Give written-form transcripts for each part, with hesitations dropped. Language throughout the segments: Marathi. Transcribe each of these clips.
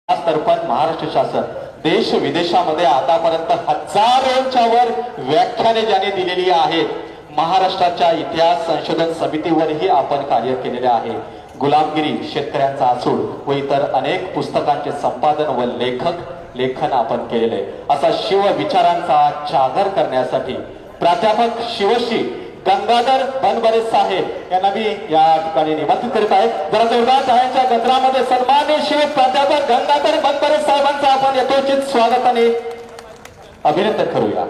तर्फे महाराष्ट्र शासन देश विदेशामध्ये आतापर्यंत हजारोंच्या वर व्याख्याने ज्यांनी दिलेली आहेत, महाराष्ट्राच्या इतिहास संशोधन समितीवरही आपण कार्य केलेले आहे। गुलामगिरी, शेतकऱ्यांचा आसूड व इतर अनेक पुस्तकांचे संपादन व लेखन आपण केलेले। असा शिव विचारांचा जागर करण्यासाठी प्राध्यापक शिवश्री गंगाधर बनबरे साहेब यांना मी या ठिकाणी निमंत्रित करीत आहे। जरा जोरदार टाळ्यांच्या गजरामध्ये सन्माननीय शिव प्राध्यापक गंगाधर बनबरे साहेबांचा आपण यथोचित स्वागताने अभिनंदन करूया।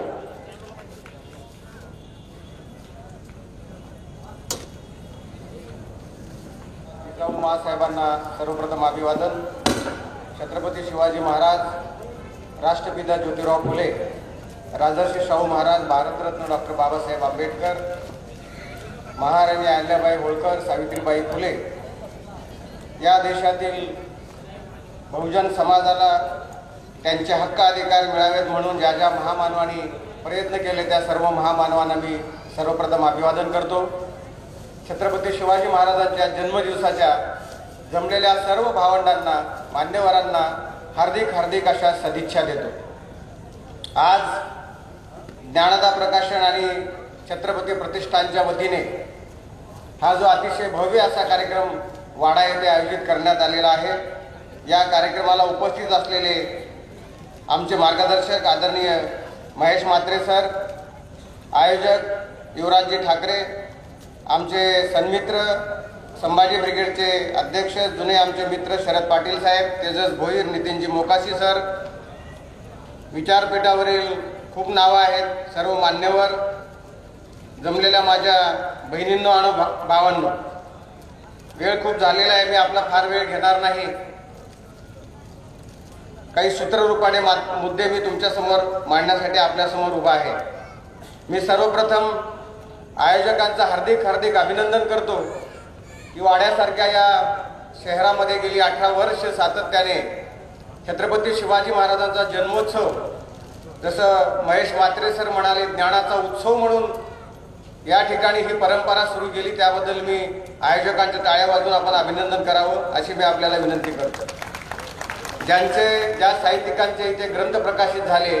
महासाहेबांना सर्वप्रथम अभिवादन। छत्रपती शिवाजी महाराज, राष्ट्रपिता ज्योतिराव फुले, राजर्षी शाहू महाराज, भारतरत्न डॉक्टर बाबासाहेब आंबेडकर, महाराणी अहिल्याबाई होळकर, सावित्रीबाई फुले या देशातील बहुजन समाजाला त्यांचे हक्क अधिकार मिळावेत म्हणून ज्या ज्या महामानवांनी प्रयत्न केले त्या सर्व महामानवांना मी सर्वप्रथम अभिवादन करतो। छत्रपती शिवाजी महाराजांच्या जन्मदिवसाच्या जमलेल्या सर्व भावंडांना, मान्यवरांना हार्दिक हार्दिक अशा सदिच्छा देतो। आज ज्ञानदा प्रकाशन आणि छत्रपती प्रतिष्ठानच्या वतीने हा जो अतिशय भव्य असा कार्यक्रम वाडा येथे आयोजित करण्यात आलेला आहे, या कार्यक्रमाला उपस्थित असलेले आमचे मार्गदर्शक आदरणीय महेश म्हात्रे सर, आयोजक युवराजजी ठाकरे, आमचे सन्मित्र संभाजी ब्रिगेडचे अध्यक्ष जुने आमचे मित्र शरद पाटील साहेब, तेजस भोईर, नितीनजी मोकाशी सर, विचारपीठावरील खूप नावं आहेत, सर्व मान्यवर, जमलेल्या माझ्या बहिणींनो आणि भावांनो, वेळ खूप झालेला आहे, मी आपला फार वेळ घेणार नाही। काही सूत्ररूपाने मुद्दे मी तुमच्यासमोर मांडण्यासाठी आपल्यासमोर उभा आहे। मी सर्वप्रथम आयोजकांचं हार्दिक हार्दिक अभिनंदन करतो की वाड्यासारख्या या शहरामध्ये गेली 18 वर्ष सातत्याने छत्रपती शिवाजी महाराजांचा जन्मोत्सव, जसं महेश म्हात्रे सर म्हणाले, ज्ञानाचा उत्सव म्हणून या ठिकाणी ही परंपरा सुरू केली, त्याबद्दल मी आयोजकांच्या टाळ्या वाजवून आपण अभिनंदन करावं अशी मी आपल्याला विनंती करतो। ज्या साहित्यिकांचे इथे ग्रंथ प्रकाशित झाले,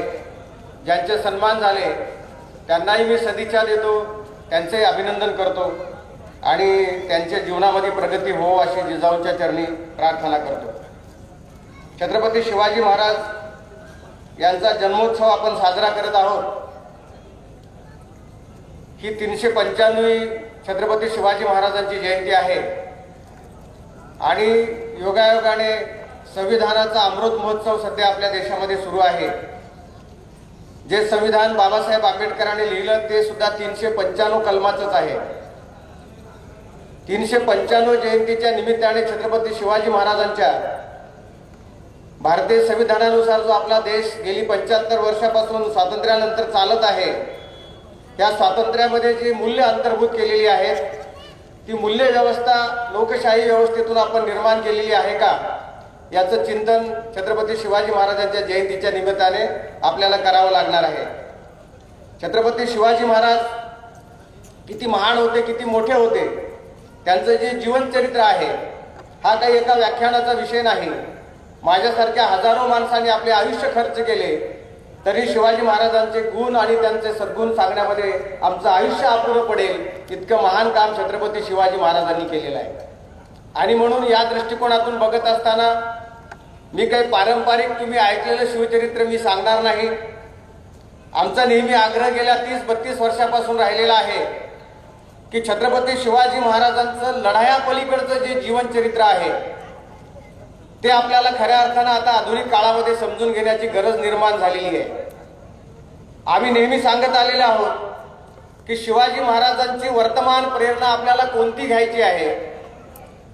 ज्यांचे सन्मान झाले, त्यांनाही मी सदिच्छा देतो, त्यांचे अभिनंदन करतो आणि त्यांच्या जीवनामध्ये प्रगती हो अशी जिजाऊंच्या चरणी प्रार्थना करतो। छत्रपती शिवाजी महाराज यांचा जन्मोत्सव आपण साजरा करत आहोत। ही 395वी छत्रपती शिवाजी महाराजांची जयंती आहे आणि योगायोगाने संविधानाचा अमृत महोत्सव सध्या आपल्या देशामध्ये सुरू आहे। जे संविधान बाबासाहेब आंबेडकरांनी लिहिलं ते सुद्धा 395 कलमाचंच आहे। 395 जयंतीच्या निमित्ताने छत्रपती शिवाजी महाराजांच्या भारतीय संविधानानुसार जो आपला देश गेली 75 वर्षापासून स्वातंत्र्यानंतर चालत आहे, त्या स्वातंत्र्यामध्ये जी मूल्य अंतर्भूत केलेली आहेत, ती मूल्य व्यवस्था लोकशाही व्यवस्थेतून आपण निर्माण केलेली आहे का, याचं चिंतन छत्रपती शिवाजी महाराजांच्या जयंतीच्या निमित्ताने आपल्याला करावं लागणार आहे। छत्रपती शिवाजी महाराज किती महान होते, किती मोठे होते, त्यांचं जे जीवनचरित्र आहे हा काही एका व्याख्यानाचा विषय नाही। माझ्यासारख्या हजारो माणसांनी आपले आयुष्य खर्च केले तरी शिवाजी महाराजांचे गुण आणि त्यांचे सद्गुण सांगण्यामध्ये आमचं आयुष्य अपुरं पडेल, इतकं महान काम छत्रपती शिवाजी महाराजांनी केलेलं आहे। आणि म्हणून या दृष्टिकोनातून बघत असताना मी काही पारंपरिक तुम्ही ऐकलेलं शिवचरित्र मी सांगणार नाही। आमचा नेहमी आग्रह गेल्या 30-32 वर्षापासून राहिलेला आहे की छत्रपती शिवाजी महाराजांचं लढाया पलीकडचं जे जीवनचरित्र आहे ते आपल्याला खऱ्या अर्थानं आता आधुनिक काळामध्ये समजून घेण्याची गरज निर्माण झालेली आहे। आम्ही नेहमी सांगत आलेले आहोत की शिवाजी महाराजांची वर्तमान प्रेरणा आपल्याला कोणती घ्यायची आहे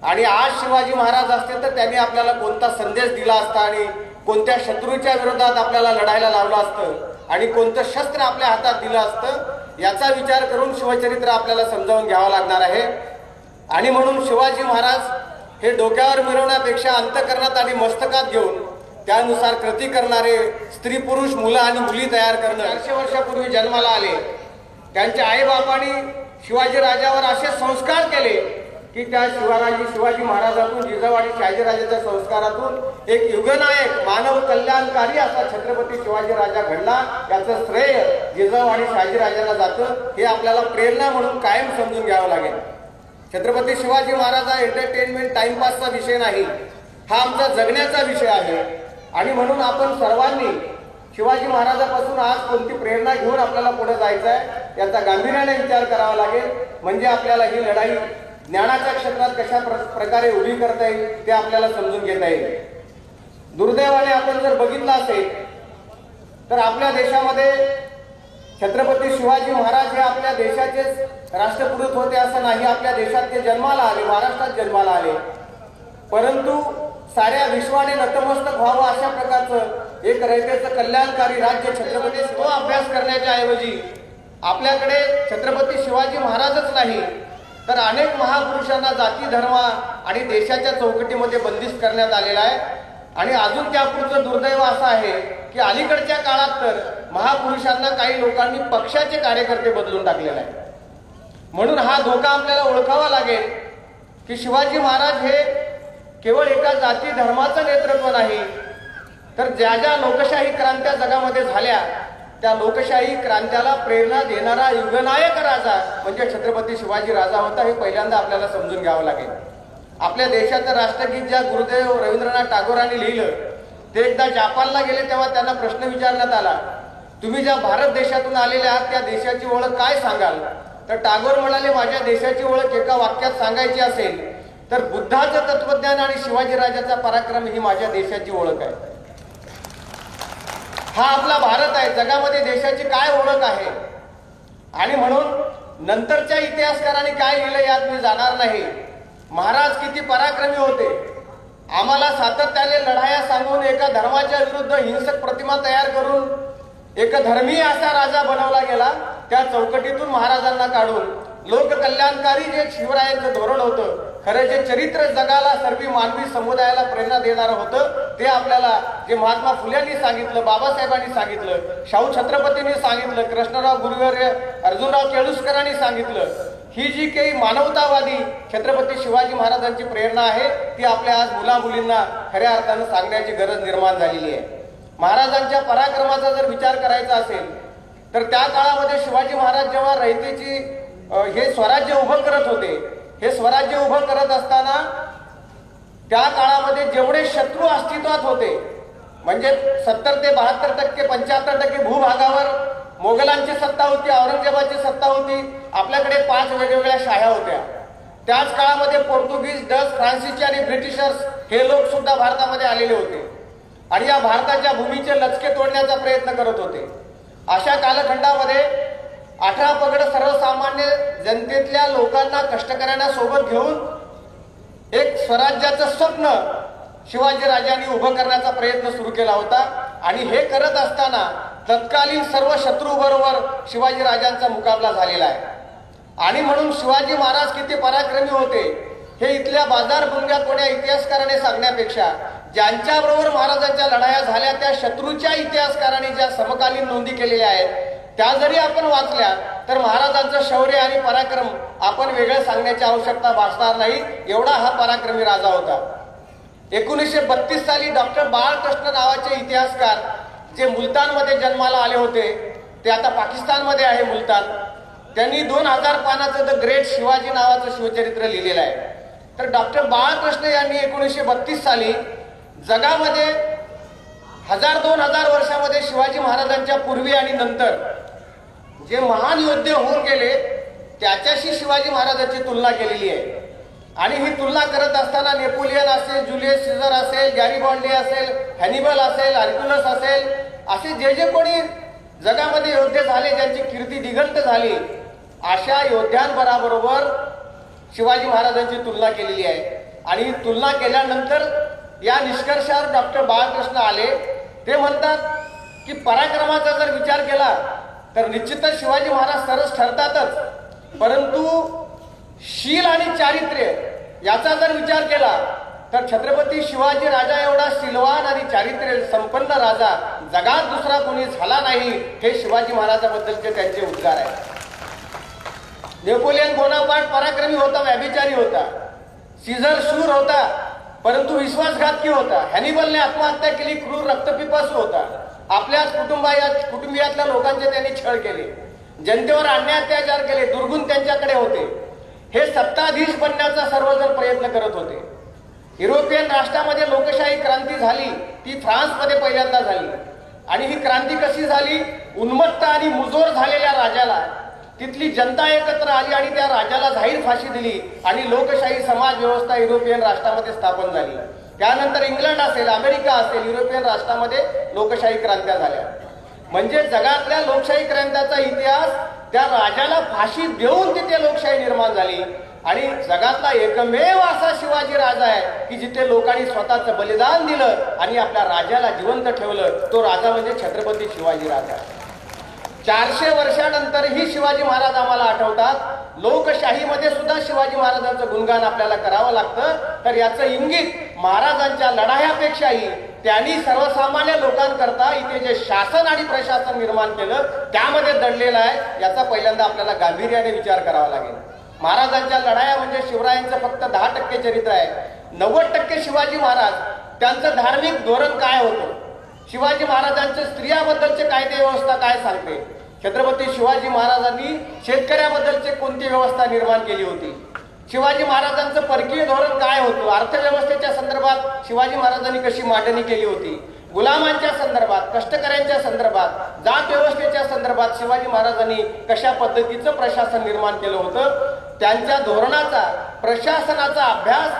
आणि आज शिवाजी महाराज असते तर त्यांनी आपल्याला कोणता संदेश दिला असता आणि कोणत्या शत्रूच्या विरोधात आपल्याला लढायला लावलं असतं आणि कोणतं शस्त्र आपल्या हातात दिलं असतं, याचा विचार करून शिवचरित्र आपल्याला समजावून घ्यावं लागणार आहे। आणि म्हणून शिवाजी महाराज हे डोक्यावर मिरवण्यापेक्षा अंतःकरणात आणि मस्तकात घेऊन त्यानुसार कृती करणारे स्त्री पुरुष, मुलं आणि मुली तयार करणं। 400 वर्षापूर्वी जन्माला आले, त्यांच्या आईबापांनी शिवाजी राजावर असे संस्कार केले की त्या शिवाजी महाराजातून जिजाऊ आणि शहाजीराजाच्या संस्कारातून एक युगनायक मानव कल्याणकारी असा छत्रपती शिवाजी राजा घडला, याचं श्रेय जिजाऊ आणि शहाजीराजांना जातं. हे आपल्याला प्रेरणा म्हणून कायम समजून घ्यावं लागेल. छत्रपती शिवाजी महाराज हा एंटरटेनमेंट टाइमपासचा विषय नाही, हा आमचा जगण्याचा विषय आहे. आणि म्हणून आपण सर्वांनी शिवाजी महाराजापासून आज कोणती प्रेरणा घेऊन आपल्याला पुढे जायचं आहे याचा गांभीर्याने विचार करावा लागेल. म्हणजे आपल्याला ही लढाई ज्ञानाच्या क्षेत्रात कशा प्रकारे उभी करता येईल ते आपल्याला समजून घेता येईल. दुर्दैवाने आपण जर बघितलं असेल तर आपल्या देशामध्ये छत्रपती शिवाजी महाराज हे आपल्या देशाचेच राष्ट्रपुरुष होते असं नाही. आपल्या देशात ते जन्माला आले, महाराष्ट्रात जन्माला आले, परंतु साऱ्या विश्वाने नतमस्तक व्हावं अशा प्रकारचं एक रयतेचं कल्याणकारी राज्य छत्रपती, तो अभ्यास करण्याच्या ऐवजी आपल्याकडे छत्रपती शिवाजी महाराजच नाही तर अनेक महापुरुषांना जाती धर्म आणि देशाच्या चौकटीमध्ये बंदिस्त करण्यात आलेला आहे. आणि अजून त्यापुढचं दुर्दैव असं आहे की अलीकडच्या काळात तर महापुरुषांना काही लोकांनी पक्षाचे कार्यकर्ते बदलून टाकलेले आहे. म्हणून हा धोका आपल्याला ओळखावा लागेल की शिवाजी महाराज हे केवळ एका जाती धर्माचं नेतृत्व नाही, तर ज्या ज्या लोकशाही क्रांत्या जगामध्ये झाल्या त्या लोकशाही क्रांत्याला प्रेरणा देणारा युगनायक राजा म्हणजे छत्रपती शिवाजी राजा होता. हे पहिल्यांदा आपल्याला समजून घ्यावं लागेल. आपल्या देशाचं राष्ट्रगीत ज्या गुरुदेव रवींद्रनाथ टागोरांनी लिहिलं ते एकदा जपानला गेले तेव्हा त्यांना प्रश्न विचारण्यात आला, तुम्ही ज्या भारत देशातून आलेले आहात त्या देशाची ओळख काय सांगाल? तर टागोर म्हणाले, माझ्या देशाची ओळख एका वाक्यात सांगायची असेल तर बुद्धाचं तत्वज्ञान आणि शिवाजी राजाचा पराक्रम ही माझ्या देशाची ओळख आहे. हा आपला भारत आहे. जगामध्ये देशाची काय ओळख आहे? आणि म्हणून नंतरच्या इतिहासकारांनी काय लिहिलं यात मी जाणार नाही. महाराज किती पराक्रमी होते, आम्हाला सातत्याने लढाया सांगून एका धर्माच्या विरुद्ध हिंसक प्रतिमा तयार करून एक धर्मीय असा राजा बनवला गेला. त्या चौकटीतून महाराजांना काढून लोककल्याणकारी जे शिवरायांचं धोरण होतं, खरं जे चरित्र जगाला सर्व मानवी समुदायाला प्रेरणा देणारं होतं ते आपल्याला जे महात्मा फुल्यांनी सांगितलं, बाबासाहेबांनी सांगितलं, शाहू छत्रपतींनी सांगितलं, कृष्णराव गुरुवर्य अर्जुनराव केळुसकरांनी सांगितलं, ही जी काही मानवतावादी छत्रपती शिवाजी महाराजांची प्रेरणा आहे ती आपल्या आज मुला मुलींना खऱ्या अर्थानं सांगण्याची गरज निर्माण झालेली आहे. महाराजांच्या पराक्रमाचा जर विचार करायचा असेल तर त्या काळामध्ये शिवाजी महाराज जेव्हा रयतेची हे स्वराज्य उभं करत होते, हे स्वराज्य उभं करत असताना त्या काळामध्ये जेवढे शत्रू अस्तित्वात होते म्हणजे 70 ते 72% 75% भूभागावर मोगलांची सत्ता होती, औरंगजेबाची सत्ता होती, आपल्याकडे 5 वेगवेगळ्या शाह्या होत्या. त्याच काळामध्ये पोर्तुगीज, डच, फ्रान्सिसी आणि ब्रिटिशर्स हे लोक सुद्धा भारतामध्ये आलेले होते आणि या भारताच्या भूमीचे लचके तोडण्याचा प्रयत्न करत होते. अशा कालखंडामध्ये 18 पगड सर्वसामान्य जनतेतल्या लोकांना, कष्टकऱ्यांना सोबत घेऊन एक स्वराज्याचं स्वप्न शिवाजी राजांनी उभं करण्याचा प्रयत्न सुरू केला होता. आणि हे करत असताना तत्कालीन सर्व शत्रू बरोबर शिवाजी राजांचा मुकाबला झालेला आहे. आणि म्हणून शिवाजी महाराज किती पराक्रमी होते हे इथल्या बाजारभुंग्या कोण्या इतिहासकाराने सांगण्यापेक्षा ज्यांच्याबरोबर महाराजांच्या लढाया झाल्या त्या शत्रूच्या इतिहासकारांनी ज्या समकालीन नोंदी केलेल्या आहेत त्या जरी आपण वाचल्या तर महाराजांचं शौर्य आणि पराक्रम आपण वेगळं सांगण्याची आवश्यकता भासणार नाही. एवढा हा पराक्रमी राजा होता. 1932 साली डॉक्टर बाळकृष्ण नावाचे इतिहासकार जे मुलतानमध्ये जन्माला आले होते, ते आता पाकिस्तानमध्ये आहे मुलतान, त्यांनी 2000 पानाचं द ग्रेट शिवाजी नावाचं शिवचरित्र लिहिलेलं आहे. तर डॉक्टर बाळकृष्ण यांनी 1932 साली जगामध्ये 1000-2000 वर्षामध्ये शिवाजी महाराजांच्या पूर्वी आणि नंतर जे महान योद्धे होऊन गेले त्याच्याशी शिवाजी महाराजांची तुलना केलेली आहे. आणि ही तुलना करत असताना नेपोलियन असेल, जुलियस सीझर असेल, गॅरिबॉल्डी असेल, हॅनिबल असेल, हर्क्युलस असेल, असे जे जे कोणी जगामध्ये योद्धे झाले ज्यांची कीर्ती दिगंत झाली अशा योद्ध्यांबरोबर शिवाजी महाराजांची तुलना केलेली आहे. आणि ही तुलना केल्यानंतर या निष्कर्षावर डॉक्टर बाळकृष्ण आले. ते म्हणतात की पराक्रमाचा जर विचार केला तर निश्चितच शिवाजी महाराज सरस ठरतातच, परंतु शील आणि चारित्र्य याचा जर विचार केला तर छत्रपती शिवाजी राजा एवढा शीलवान आणि चारित्र्य संपन्न राजा जगात दुसरा कोणी झाला नाही, हे शिवाजी महाराजांबद्दलचे त्यांचे उद्गार आहेत. नेपोलियन बोनापार्ट पराक्रमी होता, व्यभिचारी होता, सीझर शूर होता परंतु विश्वासघातकी होता. हॅनिबलने आत्महत्या केली, क्रूर रक्तपिपासू होता. आपल्याच कुटुंबियातल्या लोकांचे त्यांनी छळ केले, जनतेवर अन्याय अत्याचार केले, दुर्गुण त्यांच्याकडे होते. हे सत्ताधीश बनण्याचा सर्वजण प्रयत्न करत होते. युरोपियन राष्ट्रामध्ये लोकशाही क्रांती झाली ती फ्रान्समध्ये पहिल्यांदा झाली. आणि ही क्रांती कशी झाली? उन्मत्त आणि मुजोर झालेल्या राजाला तिथली जनता एकत्र आली आणि त्या राजाला जाहीर फाशी दिली आणि लोकशाही समाज व्यवस्था युरोपियन राष्ट्रामध्ये स्थापन झाली. त्यानंतर इंग्लंड असेल, अमेरिका असेल, युरोपियन राष्ट्रामध्ये लोकशाही क्रांत्या झाल्या. म्हणजे जगातल्या लोकशाही क्रांत्याचा इतिहास त्या राजाला फाशी देऊन तिथे लोकशाही निर्माण झाली. आणि जगातला एकमेव असा शिवाजी राजा आहे की जिथे लोकांनी स्वतःचं बलिदान दिलं आणि आपल्या राजाला जिवंत ठेवलं. तो राजा म्हणजे छत्रपती शिवाजी राजा. 400 वर्षानंतरही शिवाजी महाराज आम्हाला आठवतात. लोकशाहीमध्ये सुद्धा शिवाजी महाराजांचं गुणगान आपल्याला करावं लागतं. तर याचं इंगित महाराजांच्या लढायापेक्षाही त्यांनी सर्वसामान्य लोकांकरता इथे जे शासन आणि प्रशासन निर्माण केलं त्यामध्ये दडलेलं आहे. याचा पहिल्यांदा आपल्याला गांभीर्याने विचार करावा लागेल. महाराजांच्या लढाया म्हणजे शिवरायांचं फक्त 10% चरित्र आहे. 90% शिवाजी महाराज त्यांचं धार्मिक धोरण काय होतं, शिवाजी महाराजांच्या स्त्रियाबद्दलचे कायदे व्यवस्था काय सांगते, छत्रपती शिवाजी महाराजांनी शेतकऱ्याबद्दलचे कोणती व्यवस्था निर्माण केली होती, शिवाजी महाराजांचं परकीय धोरण काय होतं, अर्थव्यवस्थेच्या संदर्भात शिवाजी महाराजांनी कशी मांडणी केली होती, गुलामांच्या संदर्भात, कष्टकऱ्यांच्या संदर्भात, जात व्यवस्थेच्या संदर्भात शिवाजी महाराजांनी कशा पद्धतीचं प्रशासन निर्माण केलं होतं. त्यांच्या धोरणाचा, प्रशासनाचा अभ्यास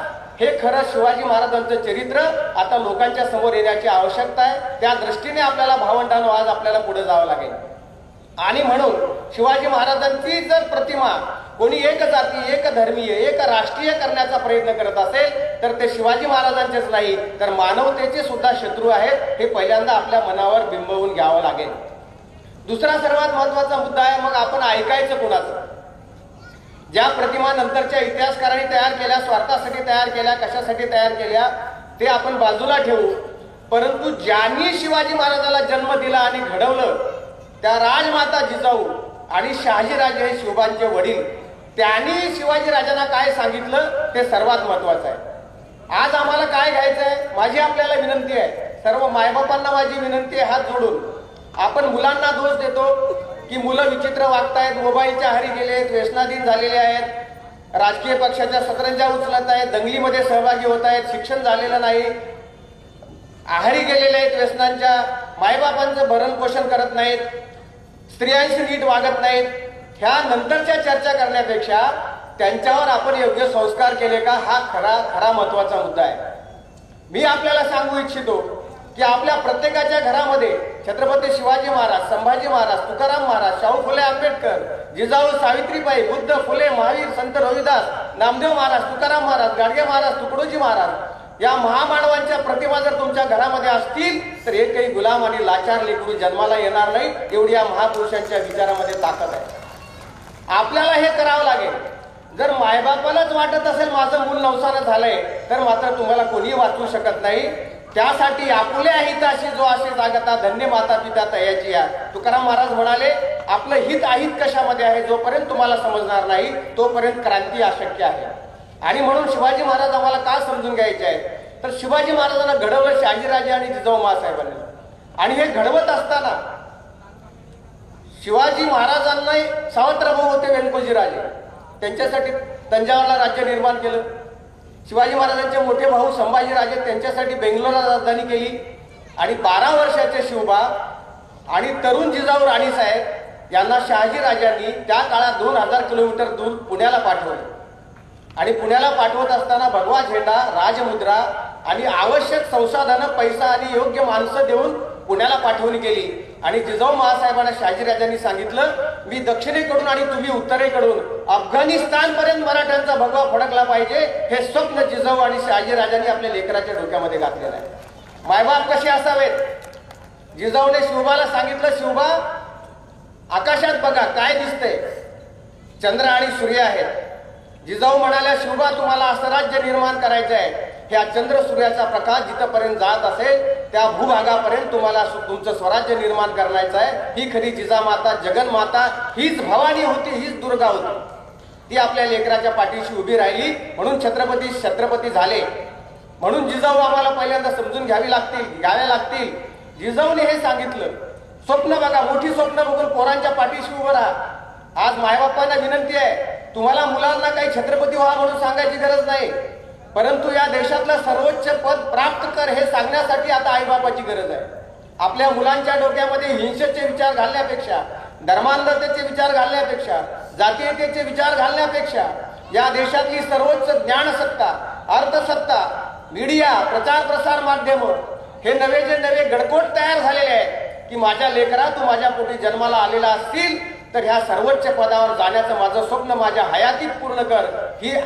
हे खरं शिवाजी महाराजांचं चरित्र आता लोकांच्या समोर येण्याची आवश्यकता आहे. त्या दृष्टीने आपल्याला भावंडांनो आज आपल्याला पुढे जावं लागेल. आणि म्हणून शिवाजी महाराजांची जर प्रतिमा कोणी एक जाती, एक धर्मीय, एक राष्ट्रीय करण्याचा प्रयत्न करत असेल तर ते शिवाजी महाराजांचेच नाही तर मानवतेचे सुद्धा शत्रू आहेत. हे पहिल्यांदा आपल्या मनावर बिंबवून घ्यावं लागेल. दुसरा सर्वात महत्वाचा मुद्दा आहे, मग आपण ऐकायचं कोणाचं? ज्या प्रतिमा नंतरच्या इतिहासकारांनी तयार केल्या, स्वार्थासाठी तयार केल्या, कशासाठी तयार केल्या ते आपण बाजूला ठेवू. परंतु ज्यांनी शिवाजी महाराजाला जन्म दिला आणि घडवलं त्या राजमाता जिजाऊ आणि शहाजीराजे हे शिवबांचे वडील, त्यांनी शिवाजी राजांना काय सांगितलं ते सर्वात महत्वाचं आहे. आज आम्हाला काय घ्यायचं आहे? माझी आपल्याला विनंती आहे, सर्व मायबापांना माझी विनंती आहे, हात जोडून. आपण मुलांना दोष देतो की मुलं विचित्र वागतायत, मोबाईलच्या आहारी गेलेत, व्यसनाधीन झालेले आहेत, राजकीय पक्षाच्या सतरंजा उचलत आहेत, दंगलीमध्ये सहभागी होत आहेत, शिक्षण झालेलं नाही, आहारी गेलेले आहेत व्यसनांच्या, मायबापांचं भरण पोषण करत नाहीत, स्त्रियांशी नीट वागत नाहीत. ह्या नंतरच्या चर्चा करण्यापेक्षा त्यांच्यावर आपण योग्य संस्कार केले का हा खरा महत्वाचा मुद्दा आहे. मी आपल्याला सांगू इच्छितो की आपल्या प्रत्येकाच्या घरामध्ये छत्रपती शिवाजी महाराज, संभाजी महाराज, तुकाराम महाराज, शाहू फुले आंबेडकर, जिजाऊ सावित्रीबाई, बुद्ध, फुले, महावीर, संत रविदास, नामदेव महाराज, तुकाराम महाराज, गाडगे महाराज, तुकडोजी महाराज या महामानवांच्या प्रतिमा जर तुमच्या घरामध्ये असतील तर एकही गुलाम आणि लाचार लेकरू जन्माला येणार नाही. एवढी या महापुरुषांच्या विचारामध्ये ताकद आहे. आपल्याला हे करावं लागेल. जर मायबापालाच वाटत असेल माझं मूल नवसानं झालंय तर मात्र तुम्हाला कोणी वाचवू शकत नाही. त्यासाठी आपुल्या हिताशी जो असे जागता धन्य माता पिता तयाची या. तुकाराम महाराज म्हणाले आपलं हित अहित कशामध्ये आहे, जोपर्यंत तुम्हाला समजणार नाही तोपर्यंत क्रांती अशक्य आहे. आणि म्हणून शिवाजी महाराज आम्हाला का समजून घ्यायचे आहेत तर शिवाजी महाराजांना घडवलं शहाजीराजे आणि जिजाऊ मासाहेबांनी. आणि हे घडवत असताना शिवाजी महाराजांना सावत्रभाऊ होते व्यंकोजी राजे, त्यांच्यासाठी तंजावरला राज्य निर्माण केलं. शिवाजी महाराजांचे मोठे भाऊ संभाजी राजे त्यांच्यासाठी बेंगलोरला राजधानी केली. आणि 12 वर्षाचे शिवबा आणि तरुण जिजाऊ राणीसाहेब यांना शहाजी राजांनी त्या काळात 2000 किलोमीटर दूर पुण्याला पाठवलं. आणि पुण्याला पाठवत असताना भगवा झेंडा, राजमुद्रा आणि आवश्यक संसाधनं, पैसा आणि योग्य माणसं देऊन पुण्याला पाठवणी केली. आणि जिजाऊ महासाहेबांना शहाजीराजांनी सांगितलं मी दक्षिणेकडून आणि तुम्ही उत्तरेकडून अफगाणिस्तान पर्यंत मराठ्यांचा भगवा फडकला पाहिजे. हे स्वप्न जिजाऊ आणि शहाजीराजांनी आपल्या लेकराच्या डोक्यामध्ये घातलेलं आहे. मायबाप कसे असावेत? जिजाऊने शिवबाला सांगितलं शिवबा आकाशात बघा काय दिसतंय, चंद्र आणि सूर्य आहेत. जिजाऊ म्हणाल्या शिवबा तुम्हाला असं राज्य निर्माण करायचं आहे, ह्या चंद्र सूर्याचा प्रकाश जिथपर्यंत जात असेल त्या भूभागापर्यंत तुम्हाला तुमचं स्वराज्य निर्माण करायचं आहे. ही खरी जिजामाता, जगन्माता, हीच भवानी होती, हीच दुर्गा होती. ती आपल्या लेकराच्या पाठीशी उभी राहिली म्हणून छत्रपती झाले. म्हणून जिजाऊ आम्हाला पहिल्यांदा समजून घ्यावे लागतील. जिजाऊने हे सांगितलं, स्वप्न बघा, मोठी स्वप्न बघून पोरांच्या पाठीशी उभं राहा. आज मायबापांना विनंती आहे, तुम्हाला मुलांना काही छत्रपती व्हा म्हणून सांगायची गरज नाही, परंतु या देशातलं सर्वोच्च पद प्राप्त कर हे सांगण्यासाठी आता आईबापाची गरज आहे. आपल्या मुलांच्या डोक्यामध्ये हिंसेचे विचार घालण्यापेक्षा, धर्मांधतेचे विचार घालण्यापेक्षा, जातीयतेचे विचार घालण्यापेक्षा या देशातली सर्वोच्च ज्ञानसत्ता, अर्थसत्ता, मीडिया, प्रचार प्रसार माध्यम हे नवे गडकोट तयार झालेले आहेत की माझ्या लेकरा तू माझ्या पोटी जन्माला आलेला असतील तर ह्या सर्वोच्च पदावर जाण्याचं माझं स्वप्न माझ्या हयातीत पूर्ण कर,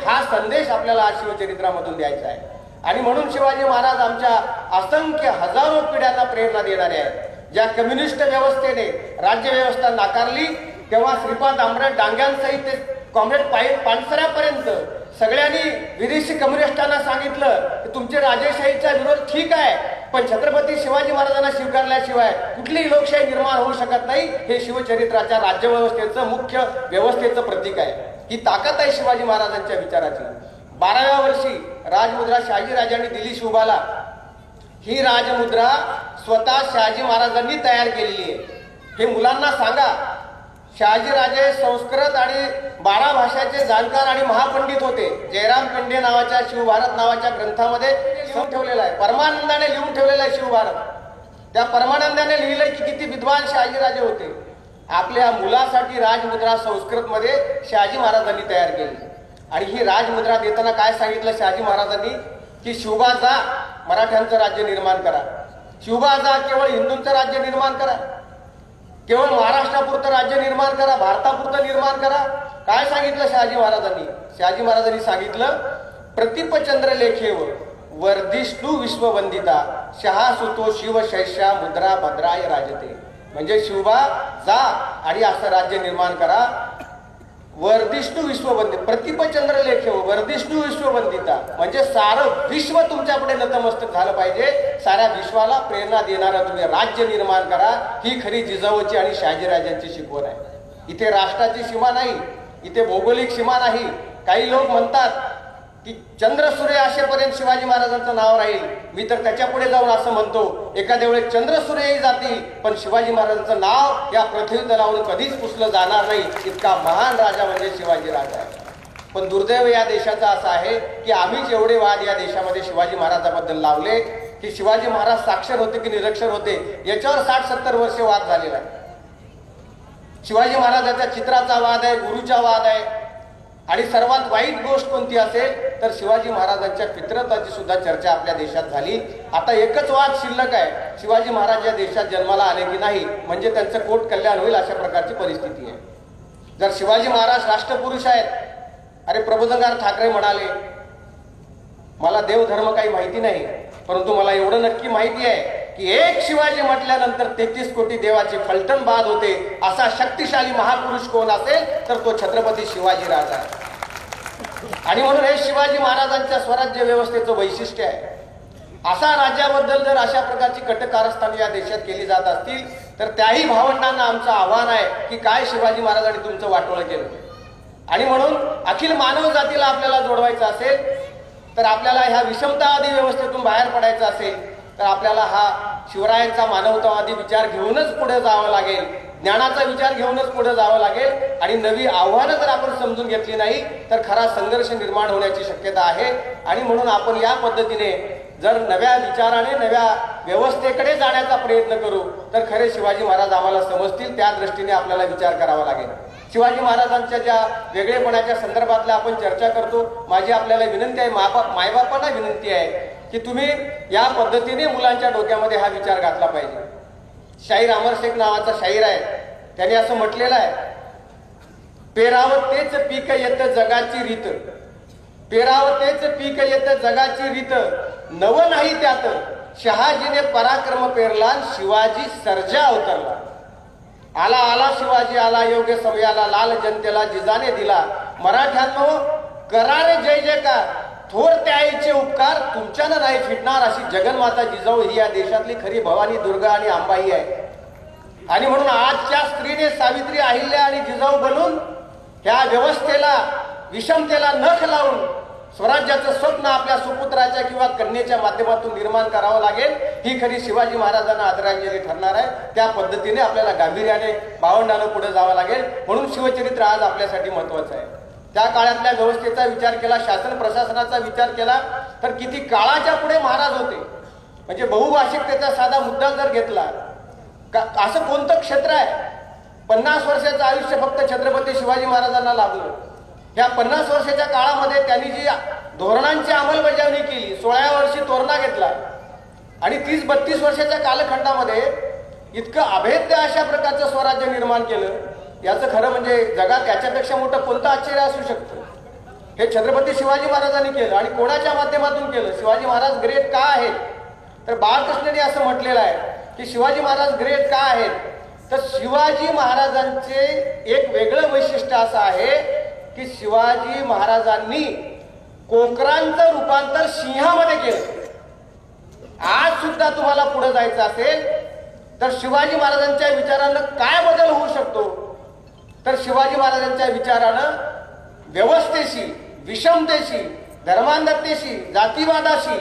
हा संदेश आपल्याला आज शिवचरित्रामधून द्यायचा आहे. आणि म्हणून शिवाजी महाराज आमच्या असंख्य हजारो पिढ्यांना प्रेरणा देणारे आहेत. ज्या कम्युनिस्ट व्यवस्थेने राज्य व्यवस्था नाकारली तेव्हा श्रीपाद आंबेडकर डांग्यांसहित ते कॉम्रेड पानसऱ्यापर्यंत सगळ्यांनी विदेशी कम्युनिस्टांना सांगितलं की तुमचे राजेशाहीचा विरोध ठीक आहे, पण छत्रपती शिवाजी महाराजांना स्वीकारल्याशिवाय कुठलीही लोकशाही निर्माण होऊ शकत नाही. हे शिवचरित्राच्या राज्यव्यवस्थेचं मुख्य व्यवस्थेचं प्रतीक आहे. ही ताकद आहे शिवाजी महाराजांच्या विचाराची. 12व्या वर्षी राजमुद्रा शहाजीराजांनी दिली शिवबाला. ही राजमुद्रा स्वतः शहाजी महाराजांनी तयार केलेली आहे. हे मुलांना सांगा. शहाजीराजे संस्कृत आणि 12 भाषाचे जाणकार आणि महापंडित होते. जयराम पेंडे नावाच्या शिवभारत नावाच्या ग्रंथामध्ये लिहून ठेवलेला आहे, परमानंदाने लिहून ठेवलेला आहे शिवभारत. त्या परमानंदाने लिहिलंय की किती विद्वान शहाजीराजे होते. आपल्या मुलासाठी राजमुद्रा संस्कृत मध्ये शहाजी महाराजांनी तयार केली. आणि ही राजमुद्रा देताना काय सांगितलं शहाजी महाराजांनी की शिवबा जा, मराठ्यांचं राज्य निर्माण करा. शिवबा जा, केवळ हिंदूंचं राज्य निर्माण करा, केवळ महाराष्ट्रापुरतं राज्य निर्माण करा, भारतापुरतं निर्माण करा. काय सांगितलं शहाजी महाराजांनी? शहाजी महाराजांनी सांगितलं, प्रतिपचंद्र लेखेवर वर्धिष्णू विश्ववंदिता शहासुतो शिवशैष्या मुद्रा भद्राय राजते. म्हणजे शिवबा जा आणि असं राज्य निर्माण करा. वर्धिष्णू विश्ववंदित, प्रतिपचंद्र लेखेवर वर्धिष्णू विश्ववंदिता म्हणजे सारं विश्व तुमच्यापुढे नतमस्तक झालं पाहिजे. साऱ्या विश्वाला प्रेरणा देणारं तुम्ही राज्य निर्माण करा. ही खरी जिजाऊची आणि शहाजीराजांची शिकवण आहे. इथे राष्ट्राची सीमा नाही, इथे भौगोलिक सीमा नाही. काही लोक म्हणतात की चंद्रसूर्य असेपर्यंत शिवाजी महाराजांचं नाव राहील. मी तर त्याच्या पुढे जाऊन असं म्हणतो, एखाद्या वेळेस चंद्रसूर्यही जातील पण शिवाजी महाराजांचं नाव या पृथ्वी तलावरून कधीच पुसलं जाणार नाही. इतका महान राजा म्हणजे शिवाजी राजा आहे. पण दुर्दैव या देशाचा असं आहे की आम्ही जेवढे वाद या देशामध्ये शिवाजी महाराजांबद्दल लावले की शिवाजी महाराज साक्षर होते की निरक्षर होते याच्यावर 60-70 वर्षे वाद झालेला आहे. शिवाजी महाराजांच्या चित्राचा वाद आहे, गुरुचा वाद आहे. आणि सर्वात वाईट गोष्ट कोणती असेल तर शिवाजी महाराजांच्या फितरताची सुद्धा चर्चा आपल्या देशात झाली. आता एकच वाद शिल्लक आहे, शिवाजी महाराज या देशात जन्माला आले की नाही, म्हणजे त्यांचं कोट कल्याण होईल अशा प्रकारची परिस्थिती आहे. जर शिवाजी महाराज राष्ट्रपुरुष आहेत, अरे प्रबोधनकार ठाकरे म्हणाले मला देवधर्म काही माहिती नाही, परंतु मला एवढं नक्की माहिती आहे की एक शिवाजी म्हटल्यानंतर 33 कोटी देवाचे फलटण बाद होते. असा शक्तिशाली महापुरुष कोण असेल तर तो छत्रपती शिवाजी राजा आहे. आणि म्हणून हे शिवाजी महाराजांच्या स्वराज्य व्यवस्थेचं वैशिष्ट्य आहे. असा राज्याबद्दल जर अशा प्रकारची कटकारस्थाने या देशात केली जात असतील तर त्याही भावंडांना आमचं आव्हान आहे की काय शिवाजी महाराजांनी तुमचं वाटोळं केलं. आणि म्हणून अखिल मानव जातीला आपल्याला जोडवायचं असेल तर आपल्याला ह्या विषमतावादी व्यवस्थेतून बाहेर पडायचं असेल तर आपल्याला हा शिवरायांचा मानवतावादी विचार घेऊनच पुढे जावं लागेल, ज्ञानाचा विचार घेऊनच पुढे जावं लागेल. आणि नवी आव्हानं जर आपण समजून घेतली नाही तर खरा संघर्ष निर्माण होण्याची शक्यता आहे. आणि म्हणून आपण या पद्धतीने जर नव्या विचाराने नव्या व्यवस्थेकडे जाण्याचा प्रयत्न करू तर खरे शिवाजी महाराज आम्हाला समजतील. त्या दृष्टीने आपल्याला विचार करावा लागेल. शिवाजी महाराजांच्या ज्या वेगळेपणाच्या संदर्भातल्या आपण चर्चा करतो, माझी आपल्याला विनंती आहे, मायबापांना विनंती आहे की तुम्ही या पद्धतीने मुलांच्या डोक्यामध्ये हा विचार घातला पाहिजे. शाहीर अमर शेख नावाचा शाहीर आहे, त्याने असं म्हटलेलं आहे, पेरावं तेच पीक येत जगाची रीत, पेरावं तेच पीक येत जगाची रीत, नव नाही त्यात शहाजीने पराक्रम पेरला, शिवाजी सर्जा अवतरला. आला आला शिवाजी आला, योग्य समयाला, लाल जनतेला जिजाने दिला. मराठ्यांनो करारे जय जयकार, थोर त्या आईचे उपकार तुमच्यानं नाही फिटणार. अशी जगन्माता जिजाऊ ही या देशातली खरी भवानी, दुर्गा आणि अंबाई आहे. आणि म्हणून आजच्या स्त्रीने सावित्री, अहिल्या आणि जिजाऊ बनून ह्या व्यवस्थेला विषमतेला नख लावून स्वराज्याचं स्वप्न आपल्या सुपुत्राच्या किंवा कन्येच्या माध्यमातून निर्माण करावं लागेल, ही खरी शिवाजी महाराजांना आदरांजली ठरणार आहे. त्या पद्धतीने आपल्याला गांभीर्याने भावंडानं पुढे जावं लागेल. म्हणून शिवचरित्र आज आपल्यासाठी महत्वाचं आहे. त्या काळातल्या व्यवस्थेचा विचार केला, शासन प्रशासनाचा विचार केला तर किती काळाच्या पुढे महाराज होते. म्हणजे बहुभाषिकतेचा साधा मुद्दा जर घेतला, असं कोणतं क्षेत्र आहे 50 वर्षाचं आयुष्य फक्त छत्रपती शिवाजी महाराजांना लाभलं. या 50 वर्षाच्या काळामध्ये त्यांनी जी धोरणांची अंमलबजावणी केली, 16व्या वर्षी तोरणा घेतला आणि 30-32 वर्षाच्या कालखंडामध्ये इतकं अभेद्य अशा प्रकारचं स्वराज्य निर्माण केलं, याचं खरं म्हणजे जगात याच्यापेक्षा मोठं कोणतं आश्चर्य असू शकतं. हे छत्रपती शिवाजी महाराजांनी केलं आणि कोणाच्या माध्यमातून केलं. शिवाजी महाराज ग्रेट का आहेत, तर बाळकृष्णने असं म्हटलेलं आहे की शिवाजी महाराज ग्रेट का आहेत, तर शिवाजी महाराजांचे एक वेगळं वैशिष्ट्य असं आहे की शिवाजी महाराजांनी कोकरांचं रूपांतर सिंहामध्ये केलं. आज सुद्धा तुम्हाला पुढे जायचं असेल तर शिवाजी महाराजांच्या विचारानं काय बदल होऊ शकतो, तर शिवाजी महाराजांच्या विचारानं व्यवस्थेशी, विषमतेशी, धर्मांधतेशी, जातीवादाशी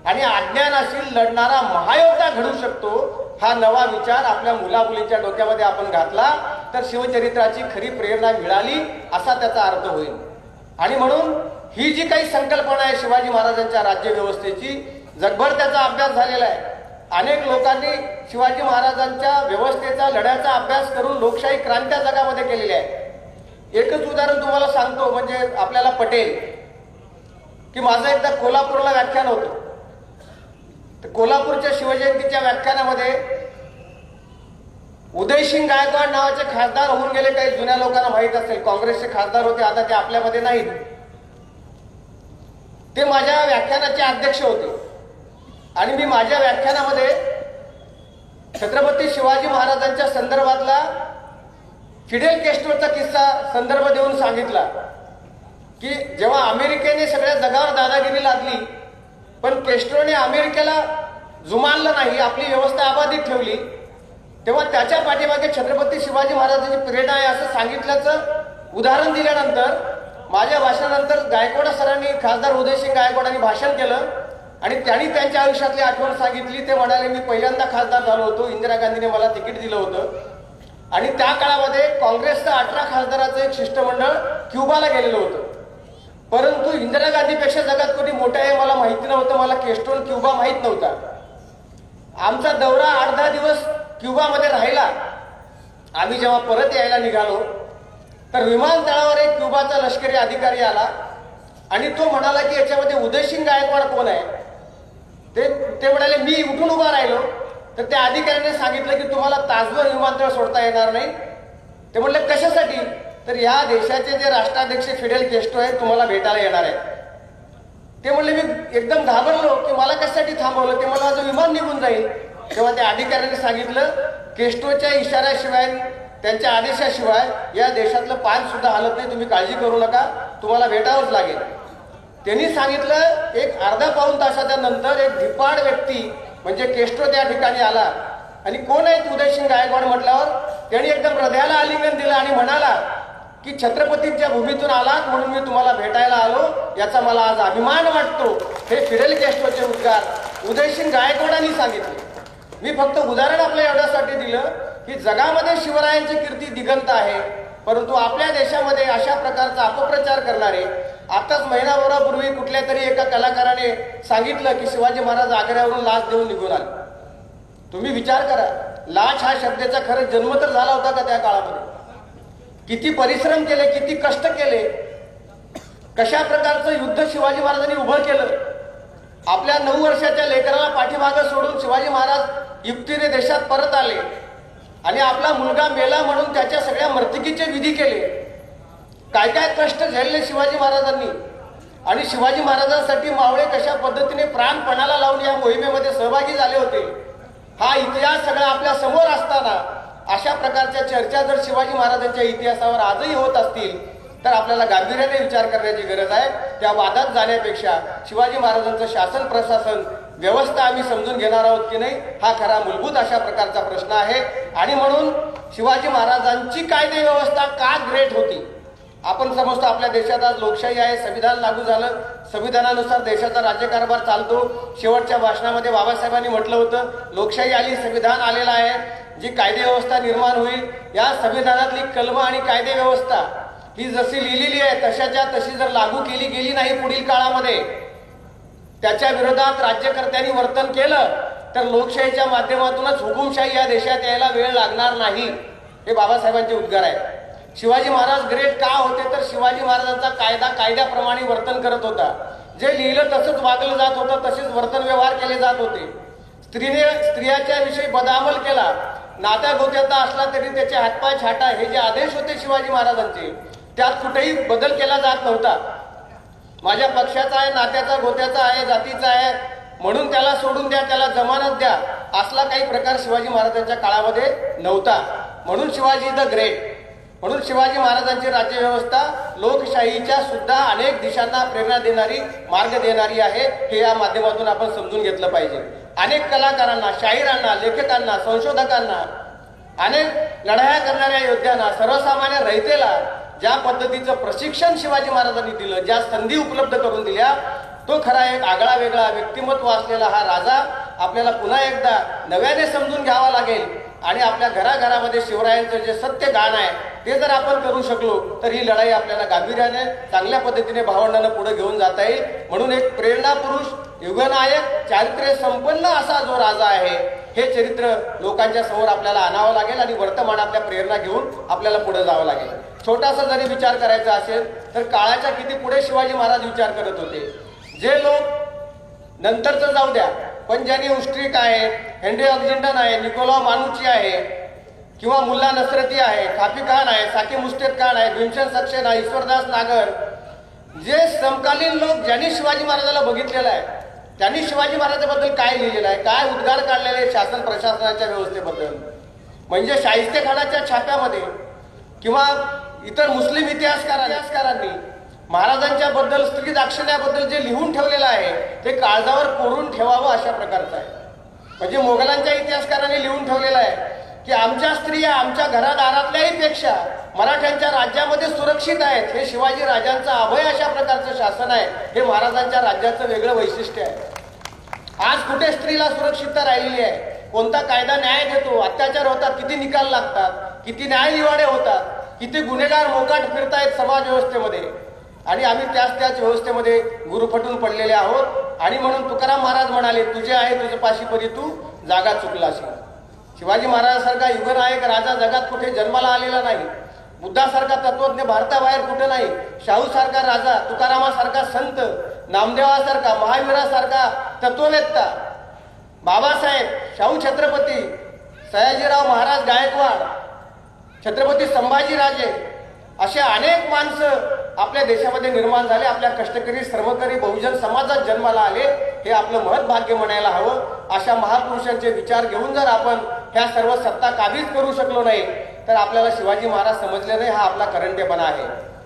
आणि अज्ञानाशी लढणारा महायोद्धा घडू शकतो. हा नवा विचार आपल्या मुलामुलींच्या डोक्यामध्ये आपण घातला तर शिवचरित्राची खरी प्रेरणा मिळाली असा त्याचा अर्थ होईल. आणि म्हणून ही जी काही संकल्पना आहे शिवाजी महाराजांच्या राज्यव्यवस्थेची, जगभर त्याचा अभ्यास झालेला आहे. अनेक लोकांनी शिवाजी महाराजांच्या व्यवस्थेचा, लढ्याचा अभ्यास करून लोकशाही क्रांत्या जगामध्ये केलेल्या आहेत. एकच उदाहरण तुम्हाला सांगतो म्हणजे आपल्याला पटेल की माझं एकदा कोल्हापूरला व्याख्यान होतं. तर कोल्हापूरच्या शिवजयंतीच्या व्याख्यानामध्ये उदयसिंग गायकवाड नावाचे खासदार होऊन गेले, काही जुन्या लोकांना माहीत असेल, काँग्रेसचे खासदार होते, आता ते आपल्यामध्ये नाहीत. ते माझ्या व्याख्यानाचे अध्यक्ष होते आणि मी माझ्या व्याख्यानामध्ये छत्रपती शिवाजी महाराजांच्या संदर्भातला फिडेल कॅस्ट्रोचा किस्सा संदर्भ देऊन सांगितला की जेव्हा अमेरिकेने सगळ्या जगावर दादागिरी लादली पण कॅस्ट्रोने अमेरिकेला जुमानलं नाही, आपली व्यवस्था अबाधित ठेवली, तेव्हा त्याच्या पाठीमागे छत्रपती शिवाजी महाराजांची प्रेरणा आहे असं सांगितल्याचं उदाहरण दिल्यानंतर माझ्या भाषणानंतर गायकवाड सरांनी, खासदार उदयसिंग गायकवाडांनी भाषण केलं आणि त्यांनी त्यांच्या आयुष्यातली आठवण सांगितली. ते म्हणाले, मी पहिल्यांदा खासदार झालो होतो, इंदिरा गांधीने मला तिकीट दिलं होतं आणि त्या काळामध्ये काँग्रेसचं 18 खासदाराचं एक शिष्टमंडळ क्युबाला गेलेलं होतं. परंतु इंदिरा गांधीपेक्षा जगात कोणी मोठं आहे मला माहिती नव्हतं, मला केस्ट्रो क्युबा माहीत नव्हता. आमचा दौरा 8-10 दिवस क्युबामध्ये राहिला. आम्ही जेव्हा परत यायला निघालो तर विमानतळावर एक क्युबाचा लष्करी अधिकारी आला आणि तो म्हणाला की याच्यामध्ये उदयसिंग गायकवाड कोण आहे. ते म्हणाले, मी उठून उभा राहिलो तर त्या अधिकाऱ्याने सांगितलं की तुम्हाला तासभर विमानतळ सोडता येणार नाही. ते म्हणले कशासाठी, तर या देशाचे जे राष्ट्राध्यक्ष फिडेल कॅस्ट्रो आहेत तुम्हाला भेटायला येणार आहे. ते म्हणले, मी एकदम घाबरलो की मला कशासाठी थांबवलं, ते मला माझं विमान निघून जाईल. तेव्हा त्या अधिकाऱ्याने सांगितलं, कॅस्ट्रोच्या इशाऱ्याशिवाय, त्यांच्या आदेशाशिवाय या देशातलं पान सुद्धा हलत नाही, तुम्ही काळजी करू नका, तुम्हाला भेटावंच लागेल. त्यांनी सांगितलं. एक अर्धा पाऊण तासाच्या नंतर एक धिप्पाड व्यक्ती म्हणजे कॅस्ट्रो त्या ठिकाणी आला आणि कोण आहे उदयसिंग गायकवाड म्हटल्यावर त्यांनी एकदम हृदयाला आलिंगन दिलं आणि म्हणाला की छत्रपतींच्या भूमीतून आलात म्हणून मी तुम्हाला भेटायला आलो, याचा मला आज अभिमान वाटतो. हे फिडेल कॅस्ट्रोचे उद्गार उदयसिंग गायकवाडांनी सांगितले. मी फक्त उदाहरण आपल्या एवढ्यासाठी दिलं की जगामध्ये शिवरायांची कीर्ती दिगंत आहे, परंतु आपल्या देशामध्ये अशा प्रकारचा अपप्रचार करणारे, आताच महिनाभरापूर्वी कुठल्या तरी एका कलाकाराने सांगितलं की शिवाजी महाराज आग्र्यावरून लाच देऊन निघून आले. तुम्ही विचार करा, लाच हा शब्दाचा खरंच जन्म तर झाला होता का त्या काळामध्ये? किती परिश्रम केले, किती कष्ट केले, कशा प्रकारचं युद्ध शिवाजी महाराजांनी उभं केलं. आपल्या 9 वर्षाच्या लेकराला पाठीमागं सोडून शिवाजी महाराज युक्तीने देशात परत आले आणि आपला मुलगा मेला म्हणून त्याच्या सगळ्या मर्तिकीचे विधी केले. काय काय कष्ट झेलले शिवाजी महाराजांनी आणि शिवाजी महाराजांसाठी मावळे कशा पद्धतीने प्राणपणाला लावून या मोहिमेमध्ये सहभागी झाले होते. हा इतिहास सगळा आपल्या समोर असताना अशा प्रकारच्या चर्चा जर शिवाजी महाराजांच्या इतिहासावर आजही होत असतील तर आपल्याला गांभीर्याने विचार करण्याची गरज आहे. त्या वादात जाण्यापेक्षा शिवाजी महाराजांचं शासन प्रशासन व्यवस्था आम्ही समजून घेणार आहोत की नाही, हा खरा मूलभूत अशा प्रकारचा प्रश्न आहे. आणि म्हणून शिवाजी महाराजांची कायदे व्यवस्था का ग्रेट होती आपण समजतो आपल्या देशात आज लोकशाही आहे, संविधान लागू झालं, संविधानानुसार देशाचा राज्यकारभार चालतो. शेवटच्या भाषणामध्ये बाबासाहेबांनी म्हटलं होतं, लोकशाही आली, संविधान आलेलं आहे, जी कायदे व्यवस्था निर्माण होईल, या संविधानातली कलमं आणि कायदे व्यवस्था ही जशी लिहिलेली आहे तशाच्या तशी जर लागू केली गेली नाही पुढील काळामध्ये, त्याच्या विरोधात राज्यकर्त्यांनी वर्तन केलं तर लोकशाहीच्या माध्यमातूनच हुकुमशाही या देशात यायला वेळ लागणार नाही. हे बाबासाहेबांचे उद्गार आहेत. शिवाजी महाराज ग्रेट का होते तर शिवाजी महाराजांचा कायदा कायद्याप्रमाणे वर्तन करत होता. जे लिहिलं तसंच वागलं जात होतं, तसेच वर्तन व्यवहार केले जात होते. स्त्रियाच्या विषयी बदामल केला, नात्या गोत्याचा असला तरी त्याचे हातपाय छाटा, हे जे आदेश होते शिवाजी महाराजांचे, त्यात कुठेही बदल केला जात नव्हता. माझ्या पक्षाचा आहे, नात्याचा गोत्याचा आहे, जातीचा आहे म्हणून त्याला सोडून द्या, त्याला जमानत द्या, असला काही प्रकार शिवाजी महाराजांच्या काळामध्ये नव्हता. म्हणून शिवाजी द ग्रेट. म्हणून शिवाजी महाराजांची राज्यव्यवस्था लोकशाहीच्या सुद्धा अनेक दिशांना प्रेरणा देणारी, मार्ग देणारी आहे. हे या माध्यमातून आपण समजून घेतलं पाहिजे. अनेक कलाकारांना, शाहिरांना, लेखकांना, संशोधकांना, अनेक लढाया करणाऱ्या योद्ध्यांना, सर्वसामान्य रयतेला ज्या पद्धतीचं प्रशिक्षण शिवाजी महाराजांनी दिलं, ज्या संधी उपलब्ध करून दिल्या, तो खरा एक आगळा वेगळा व्यक्तिमत्व असलेला हा राजा आपल्याला पुन्हा एकदा नव्याने समजून घ्यावा लागेल. आणि आपल्या घराघरामध्ये शिवरायांचं जे सत्य गाण आहे ते जर आपण करू शकलो तर ही लढाई आपल्याला गांभीर्याने चांगल्या पद्धतीने भावंडांना पुढे घेऊन जाता येईल. म्हणून एक प्रेरणा पुरुष, युगनायक, चारित्र्य संपन्न असा जो राजा आहे, हे चरित्र लोकांच्या समोर आपल्याला आणावं लागेल आणि वर्तमानातल्या प्रेरणा घेऊन आपल्याला पुढे जावं लागेल. छोटासा जरी विचार करायचा असेल तर काळाच्या किती पुढे शिवाजी महाराज विचार करत होते. जे लोक नंतरचं जाऊ द्या, पण ज्यांनी उष्ट्रिक आहे, हेनरी ऑक्झिंटन आहे, निकोला मानुची आहे, किंवा मुल्ला नसरती आहे, काफी खान आहे, साकी मुस्तेद खान आहे, भीमसेन सक्सेना, ईश्वरदास नागर, जे समकालीन लोक ज्यांनी शिवाजी महाराजाला बघितलेलं आहे, त्यांनी शिवाजी महाराजांबद्दल काय लिहिलेलं आहे, काय उद्गार काढलेले शासन प्रशासनाच्या व्यवस्थेबद्दल, म्हणजे शाहिस्ते खानाच्या छाप्यामध्ये किंवा इतर मुस्लिम इतिहासकारांनी महाराजांच्या बद्दल, स्त्री दाक्षिण्याबद्दल जे लिहून ठेवलेलं आहे ते काळजावर कोरून ठेवावं अशा प्रकारचं आहे. म्हणजे मोगलांच्या इतिहासकारांनी लिहून ठेवलेलं आहे की आमच्या स्त्रिया आमच्या घरादारातल्याही पेक्षा मराठ्यांच्या राज्यामध्ये सुरक्षित आहेत. हे शिवाजी राजांचं अभय अशा प्रकारचं शासन आहे. हे महाराजांच्या राज्याचं वेगळं वैशिष्ट्य आहे. आज कुठे स्त्रीला सुरक्षितता राहिलेली आहे? कोणता कायदा न्याय देतो? अत्याचार होतात, किती निकाल लागतात, किती न्यायनिवाडे होतात, किती गुन्हेगार मोकाट फिरतायत समाज व्यवस्थेमध्ये. आणि आम्ही त्याच व्यवस्थेमध्ये गुरुफटून पडलेले आहोत. आणि म्हणून तुकाराम महाराज म्हणाले, तुझे आहे तुझं पाशीपरी तू जागा चुकलाशी. शिवाजी महाराजांसारखा युगनायक राजा जगात कुठे जन्माला आलेला नाही. बुद्धासारखा तत्वज्ञ भारताबाहेर कुठे नाही. शाहूसारखा राजा, तुकारामासारखा संत, नामदेवासारखा, महावीरासारखा तत्ववेत्ता, बाबासाहेब, शाहू छत्रपती, सयाजीराव महाराज गायकवाड, छत्रपती संभाजीराजे, असे अनेक माणसं आपल्या देशामध्ये निर्माण झाले. आपल्या कष्टकरी, श्रमकरी बहुजन समाजात जन्माला आले. हे आपलं महत् भाग्य म्हणायला हवं. अशा महापुरुषांचे विचार घेऊन जर आपण ह्या सर्व सत्ता काबीज करू शकलो नाही तर आपल्याला शिवाजी महाराज समजले नाही. हा आपला करंटेपणा आहे.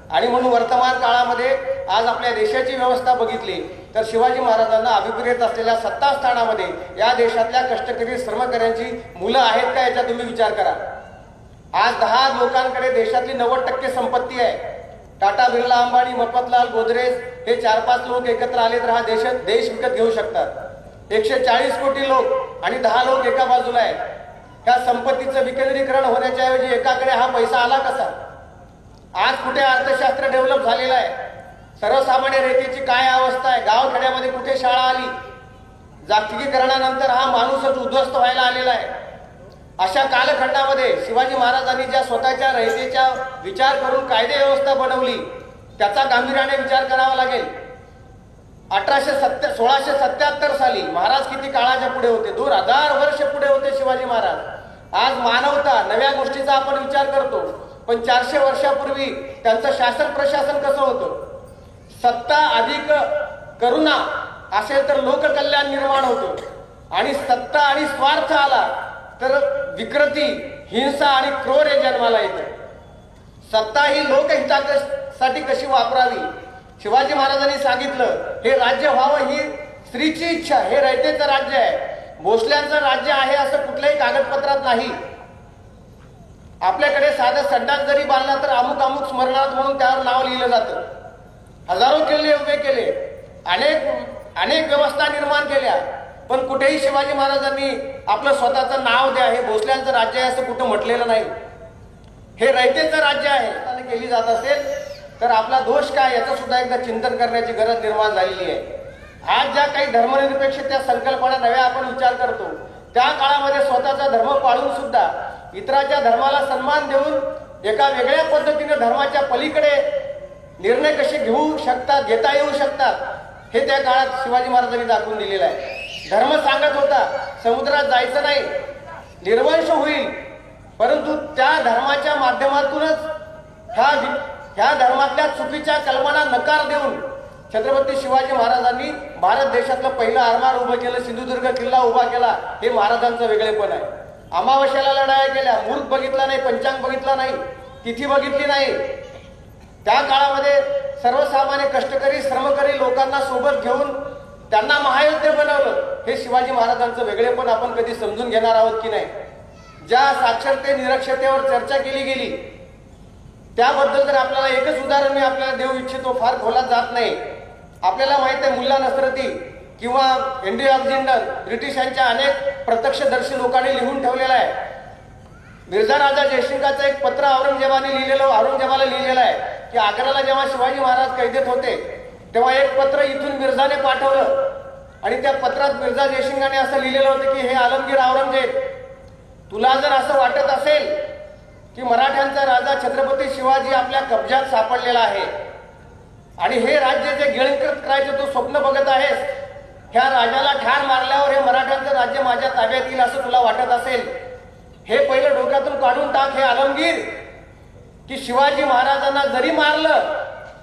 आणि म्हणून वर्तमान काळामध्ये आज आपल्या देशाची व्यवस्था बघितली तर शिवाजी महाराजांना अभिप्रेत असलेल्या सत्तास्थानामध्ये या देशातल्या कष्टकरी श्रमकऱ्यांची मुलं आहेत का, याचा तुम्ही विचार करा. आज 10 लोकांकडे देशातली 90% संपत्ती आहे. टाटा, बिर्ला, अंबानी, मफतलाल, गोदरेज हे 4-5 लोक एकत्र आले तर हा देश विकत घेऊ शकतात. 140 कोटी लोक आणि 10 लोक एका बाजूला आहेत. त्या संपत्तीचं विकेंद्रीकरण होण्याच्या ऐवजी एकाकडे हा पैसा आला कसा? आज कुठे अर्थशास्त्र डेव्हलप झालेलं आहे? सर्वसामान्य रेतीची काय अवस्था आहे? गावखेड्यामध्ये कुठे शाळा आली? जागतिकीकरणानंतर हा माणूसच उद्ध्वस्त व्हायला आलेला आहे. अशा कालखंडामध्ये शिवाजी महाराजांनी ज्या स्वतःच्या रयतेचा विचार करून कायदे व्यवस्था बनवली त्याचा गांभीर्याने विचार करावा लागेल. 1677 साली महाराज किती काळाच्या पुढे होते? 2000 वर्ष पुढे होते शिवाजी महाराज. आज मानवता नव्या गोष्टीचा आपण विचार करतो, पण 400 वर्षापूर्वी त्यांचं शासन प्रशासन कसं होतं? सत्ता अधिक करुणा असेल तर लोककल्याण निर्माण होतं, आणि सत्ता आणि स्वार्थ आला तर विकृती, हिंसा आणि क्रोध हे जन्माला येते. सत्ता ही लोकहितासाठी कशी वापरावी शिवाजी महाराजांनी सांगितलं. हे राज्य व्हावं ही स्त्रीची इच्छा, हे रयतेचं राज्य आहे. भोसल्यांचं राज्य आहे असं कुठल्याही कागदपत्रात नाही. आपल्याकडे साधं संडास जरी बांधला तर अमुक अमुक स्मरणार्थ म्हणून त्यावर नाव लिहिलं जातं. हजारो किल्ले उभे केले, अनेक व्यवस्था निर्माण केल्या, पण कुठेही शिवाजी महाराजांनी आपलं स्वतःचं नाव द्या, हे भोसल्यांचं राज्य आहे असं कुठं म्हटलेलं नाही. हे रयतेचं राज्य आहे केली जात असेल तर आपला दोष काय याचं सुद्धा एकदा चिंतन करण्याची गरज निर्माण झालेली आहे. आज ज्या काही धर्मनिरपेक्ष त्या संकल्पना नव्या आपण विचार करतो, त्या काळामध्ये स्वतःचा धर्म पाळून सुद्धा इतरांच्या धर्माला सन्मान देऊन एका वेगळ्या पद्धतीने धर्माच्या पलीकडे निर्णय कसे घेता येऊ शकतात हे त्या काळात शिवाजी महाराजांनी दाखवून दिलेलं आहे. धर्म सांगत होता समुद्रात जायचं नाही, निर्वंश होईल, परंतु त्या धर्माच्या माध्यमातूनच ह्या धर्मातल्या चुकीच्या कल्पना नकार देऊन छत्रपती शिवाजी महाराजांनी भारत देशातलं पहिलं आरमार उभं केलं, सिंधुदुर्ग किल्ला उभा केला. हे महाराजांचं वेगळेपण आहे. अमावस्याला लढाया केल्या, मुहूर्त बघितला नाही, पंचांग बघितला नाही, तिथी बघितली नाही. त्या काळामध्ये सर्वसामान्य कष्टकरी श्रमकरी लोकांना सोबत घेऊन त्यांना महायुद्ध बनवलं. हे शिवाजी महाराजांचं वेगळेपण आपण कधी समजून घेणार आहोत की नाही? ज्या साक्षरते निरक्षरतेवर चर्चा केली गेली त्याबद्दल जर आपल्याला एकच उदाहरण मी आपल्याला देऊ इच्छितो, फार खोलात जात नाही. आपल्याला माहित आहे मुल्ला नसरती किंवा हेनरी ऑक्झिंडन, ब्रिटिशांच्या अनेक प्रत्यक्षदर्शी लोकांनी लिहून ठेवलेला आहे. मिर्झा राजा जयसिंगाचं एक पत्र औरंगजेबाला लिहिलेलं आहे की आग्र्याला जेव्हा शिवाजी महाराज कैदेत होते तेव्हा एक पत्र इथून मिर्झाने पाठवलं आणि त्या पत्रात मिर्झा जयसिंगाने असं लिहिलेलं होतं की हे आलमगीर औरंगजेब, तुला जर असं वाटत असेल की मराठ्यांचा राजा छत्रपती शिवाजी आपल्या कब्जात सापडलेला आहे आणि हे राज्य जे गिळंकृत करायचे तू स्वप्न बघत आहेस, ह्या राजाला ठार मारल्यावर हे मराठ्यांचं राज्य माझ्या ताब्यात येईल असं तुला वाटत असेल, हे पहिलं डोक्यातून काढून टाक हे आलमगीर, की शिवाजी महाराजांना जरी मारलं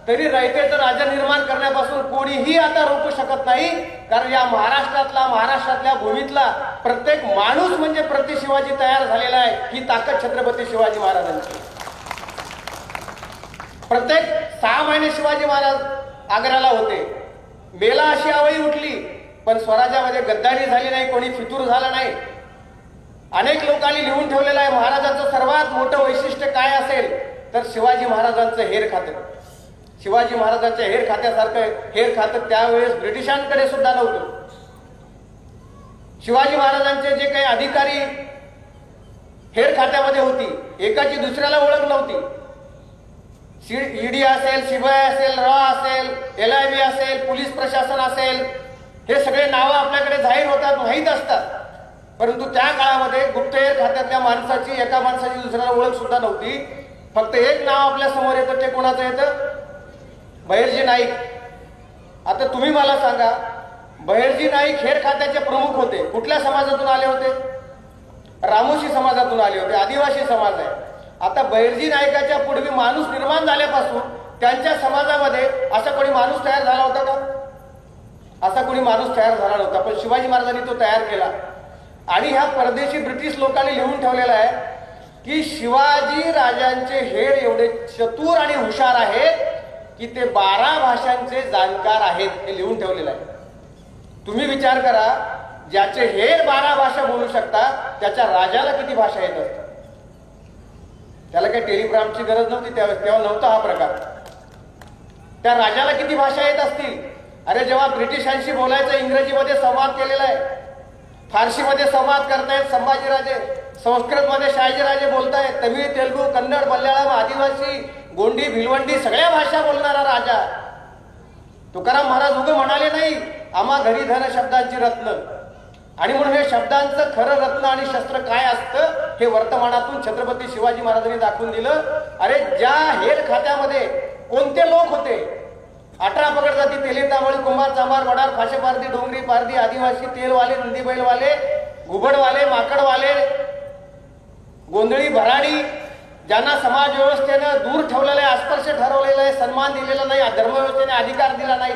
तरी रयतेचं राज्य निर्माण करण्यापासून कोणीही आता रोखू शकत नाही. कारण या महाराष्ट्रातल्या भूमीतला प्रत्येक माणूस म्हणजे प्रति शिवाजी तयार झालेला आहे. ही ताकद छत्रपती शिवाजी महाराजांची. प्रत्येक 6 महिने शिवाजी महाराज आग्र्याला होते. मेला अशी आवळी उठली पण स्वराज्यामध्ये गद्दारी झाली नाही, कोणी फितूर झाला नाही. अनेक लोकांनी लिहून ठेवलेलं आहे महाराजांचं सर्वात मोठं वैशिष्ट्य काय असेल तर शिवाजी महाराजांचं हेर खातं. शिवाजी महाराजांच्या हेर खात्यासारखं हेर खातं त्यावेळेस ब्रिटिशांकडे सुद्धा नव्हतं. शिवाजी महाराजांचे जे काही अधिकारी हेर खात्यामध्ये होती, एकाची दुसऱ्याला ओळख नव्हती. ईडी असेल, सीबीआय असेल, रॉ असेल, LIB असेल, पोलीस प्रशासन असेल, हे सगळे नावं आपल्याकडे जाहीर होतात, माहीत असतात. परंतु त्या काळामध्ये गुप्तहेर खात्यातल्या माणसाची एका माणसाची दुसऱ्याला ओळख सुद्धा नव्हती. फक्त एक नाव आपल्या समोर येतं, ते कोणाचं येतं? बहिर्जी नाईक. आता तुम्ही मला सांगा, बहिर्जी नाईक हेर खात्याचे प्रमुख होते. कुठल्या समाजातून आले होते? रामोशी समाजातून आले होते, आदिवासी समाज आहे. आता बहिर्जी नाईकाच्या पूर्वी माणूस निर्माण झाल्यापासून त्यांच्या समाजामध्ये असा कोणी माणूस तयार झाला होता का? असा कोणी माणूस तयार झाला नव्हता. पण शिवाजी महाराजांनी तो तयार केला. आणि ह्या परदेशी ब्रिटिश लोकांनी लिहून ठेवलेला आहे की शिवाजी राजांचे हेर एवढे चतुर आणि हुशार आहेत की ते 12 भाषांचे जाणकार आहेत, हे लिहून ठेवलेलं आहे. तुम्ही विचार करा, ज्याचे हेर 12 भाषा बोलू शकतात त्याच्या राजाला किती भाषा येत असतात? त्याला काही टेलिग्रामची गरज नव्हती त्यावेळेस, तेव्हा नव्हता हा प्रकार. त्या राजाला किती भाषा येत असतील? अरे जेव्हा ब्रिटिशांशी बोलायचं इंग्रजीमध्ये संवाद केलेला आहे, फारसीमध्ये संवाद करतायत संभाजीराजे, संस्कृतमध्ये शहाजीराजे बोलतायत, तमिळ, तेलुगू, कन्नड, मल्याळम, आदिवासी, गोंडी, भिलवंडी सगळ्या भाषा बोलणारा राजा. तुकाराम महाराज उगं म्हणाले नाही आम्हा घरी धन शब्दांची रत्न, आणि म्हणून हे शब्दांचं खरं रत्न आणि शस्त्र काय असतं हे वर्तमानातून छत्रपती शिवाजी महाराजांनी दाखवून दिलं. अरे ज्या हेर खात्यामध्ये कोणते लोक होते? 18 पगड जाती, तेली, तांबळी, कुंभार, चांभार, वडार, फाशे पारधी, डोंगरी पारधी, आदिवासी, तेलवाले, नंदी बैलवाले, घुबडवाले, माकडवाले, गोंधळी, भराडी, ज्यांना समाज व्यवस्थेनं दूर ठेवलेलं आहे, अस्पर्श ठरवलेलं आहे, सन्मान दिलेला नाही, धर्मव्यवस्थेने अधिकार दिला नाही,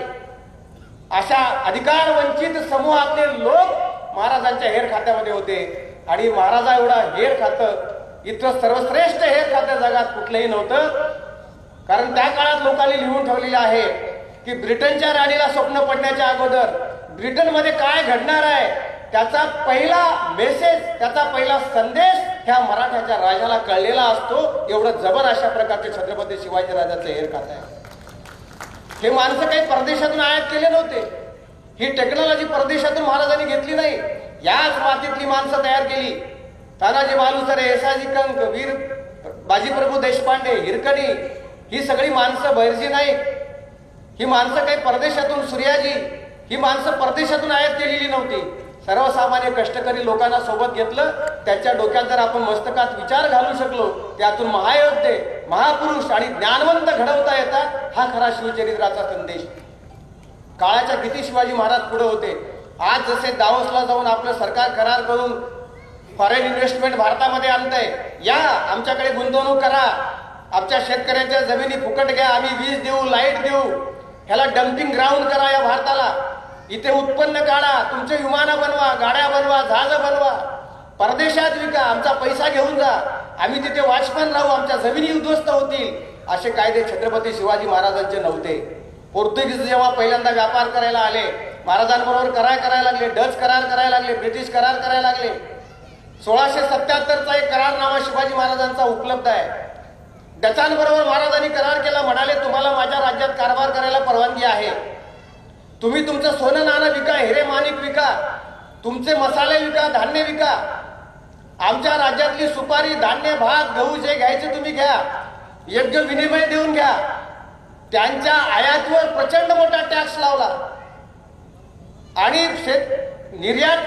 अशा अधिकार वंचित समूहातले लोक महाराजांच्या हेर खात्यामध्ये होते. आणि महाराजा एवढा हेर खातं, इतकं सर्वश्रेष्ठ हेर खातं जगात कुठलंही नव्हतं. कारण त्या काळात लोकांनी लिहून ठेवलेलं आहे की ब्रिटनच्या राणीला स्वप्न पडण्याच्या अगोदर ब्रिटनमध्ये काय घडणार आहे त्याचा पहिला मेसेज, त्याचा पहिला संदेश ह्या मराठ्याच्या राजाला कळलेला असतो. एवढं जबर अशा प्रकारचे छत्रपती शिवाजी राजाचं हेर खात आहे. हे माणसं काही परदेशातून आयात केले नव्हते. ही टेक्नॉलॉजी परदेशातून महाराजांनी घेतली नाही. याच मातीतली माणसं तयार केली. तानाजी मालुसरे, येसाजी कंक, वीर बाजीप्रभू देशपांडे, हिरकणी, ही सगळी माणसं, बैरजी नाईक, ही माणसं काही परदेशातून, सूर्याजी, ही माणसं परदेशातून आयात केलेली नव्हती. सर्वसामान्य कष्टकरी लोकांना सोबत घेतलं. त्यांच्या डोक्यात जर आपण मस्तकात विचार घालू शकलो, त्यातून महायोद्धे, महापुरुष आणि ज्ञानवंत घडवता येतात. हा खरा शिवचरित्राचा संदेश. काळाच्या किती शिवाजी महाराज पुढे होते. आज जसे दावोसला जाऊन आपलं सरकार करार करून फॉरेन इन्व्हेस्टमेंट भारतामध्ये आणतंय, या आमच्याकडे गुंतवणूक करा, आमच्या शेतकऱ्यांच्या जमिनी फुकट घ्या, आम्ही वीज देऊ, लाईट देऊ, ह्याला डम्पिंग ग्राउंड करा या भारताला, इथे उत्पन्न काढा, तुमचे विमानं बनवा, गाड्या बनवा, जहाजं बनवा, परदेशात विका, आमचा पैसा घेऊन जा, आम्ही तिथे वॉचमन राहू, आमच्या जमिनी उद्ध्वस्त होतील. असे कायदे छत्रपती शिवाजी महाराजांचे नव्हते. पोर्तुगीज जेव्हा पहिल्यांदा व्यापार करायला आले, महाराजांबरोबर करार करायला लागले, डच करार करायला लागले, ब्रिटिश करार करायला लागले. 1677चा एक करारनामा शिवाजी महाराजांचा उपलब्ध आहे. डचांबरोबर महाराजांनी करार केला. म्हणाले, तुम्हाला माझ्या राज्यात कारभार करायला परवानगी आहे. तुम्ही तुमचं सोनं नाणं विका, हिरे माणिक विका, तुमचे मसाले विका, धान्य विका, आमच्या राज्यातली सुपारी, धान्य, भात, गहू जे घ्यायचे तुम्ही घ्या, योग्य विनिमय देऊन घ्या. त्यांच्या आयातीवर प्रचंड मोठा टॅक्स लावला आणि निर्यात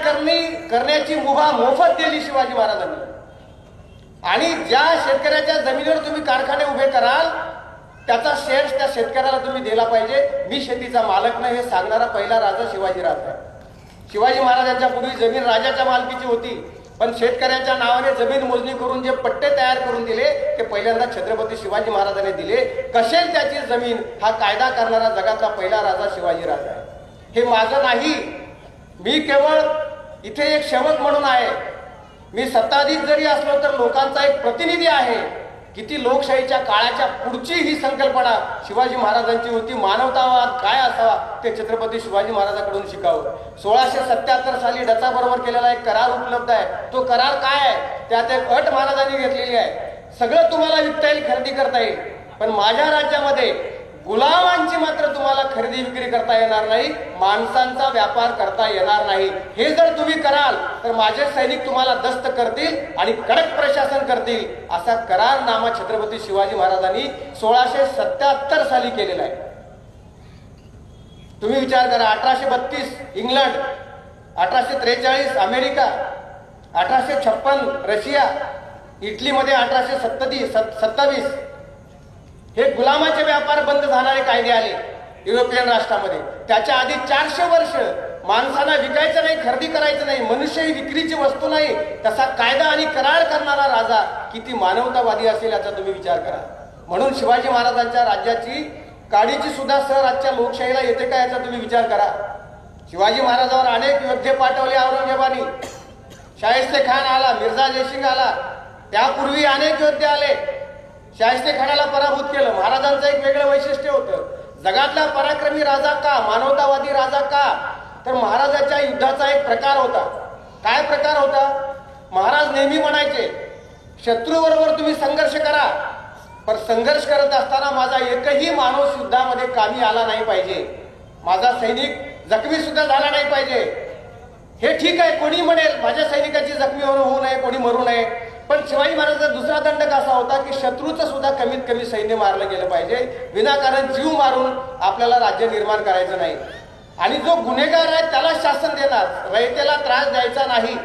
करण्याची मुभा मोफत दिली शिवाजी महाराजांनी. आणि ज्या शेतकऱ्याच्या जमिनीवर तुम्ही कारखाने उभे कराल, त्याचा शेअर्स त्या शेतकऱ्याला तुम्ही दिला पाहिजे. मी शेतीचा मालक नाही हे सांगणारा पहिला राजा शिवाजी राजा आहे. शिवाजी महाराजांच्या पूर्वी जमीन राजाच्या मालकीची होती, पण शेतकऱ्यांच्या नावाने जमीन मोजणी करून जे पट्टे तयार करून दिले ते पहिल्यांदा छत्रपती शिवाजी महाराजांनी दिले. कशेल त्याची जमीन हा कायदा करणारा जगातला पहिला राजा शिवाजी राजा आहे. हे माझं नाही, मी केवळ इथे एक सेवक म्हणून आहे. मी सत्ताधीश जरी असलो तर लोकांचा एक प्रतिनिधी आहे. किती लोकशाहीच्या काळाच्या पुढची ही संकल्पना शिवाजी महाराजांची होती. मानवतावाद काय असावा ते छत्रपती शिवाजी महाराजांकडून शिकावं. 1677 साली डचाबरोबर केलेला एक करार उपलब्ध आहे. तो करार काय आहे? त्यात एक अट महाराजांनी घेतलेली आहे. सगळं तुम्हाला विकता येईल, खरेदी करता येईल, पण माझ्या राज्यामध्ये गुलामांची मात्र तुम्हाला खरेदी विक्री करता येणार नाही, माणसांचा व्यापार करता येणार नाही. हे जर तुम्ही कराल तर माझे सैनिक तुम्हाला दस्त करतील आणि कडक प्रशासन करतील. असा करारनामा छत्रपती शिवाजी महाराजांनी 1677 साली केलेला आहे. तुम्ही विचार करा, 1832 इंग्लंड, 1843 अमेरिका, 1856 रशिया, इटलीमध्ये 1827 हे गुलामाचे व्यापार बंद झाणारे कायदे आले युरोपियन राष्ट्रामध्ये. त्याच्या आधी 400 वर्ष माणसांना विकायचं नाही, खरेदी करायचं नाही, मनुष्य ही विक्रीची वस्तू नाही, तसा कायदा आणि करार करणारा राजा किती मानवतावादी असेल याचा तुम्ही विचार करा. म्हणून शिवाजी महाराजांच्या राज्याची काडीची सुद्धा सर आजच्या लोकशाहीला येते का याचा तुम्ही विचार करा. शिवाजी महाराजांवर अनेक योद्धे पाठवले औरंगजेबानी. शाहिस्ते खान आला, मिर्झा जयसिंग आला, त्यापूर्वी अनेक योद्धे आले. शाहिस्ते खानाला पराभूत केलं. महाराजांचं एक वेगळं वैशिष्ट्य होतं. जगातला पराक्रमी राजा का, मानवतावादी राजा का, तर महाराजाच्या युद्धाचा एक प्रकार होता. काय प्रकार होता? महाराज नेहमी म्हणायचे, शत्रूबरोबर तुम्ही संघर्ष करा, पण संघर्ष करत असताना माझा एकही माणूस युद्धामध्ये कामी आला नाही पाहिजे, माझा सैनिक जखमी सुद्धा झाला नाही पाहिजे. हे ठीक आहे, कोणी म्हणेल माझ्या सैनिकाची जखमी होऊ नये, कोणी मरू नये, पण शिवाजी महाराजांचा दुसरा दंडक असा होता की शत्रूचं सुद्धा कमीत कमी सैन्य मारलं गेलं पाहिजे. विनाकारण जीव मारून आपल्याला राज्य निर्माण करायचं नाही. आणि जो गुन्हेगार आहे त्याला शासन देणार, रयतेला त्रास द्यायचा नाही.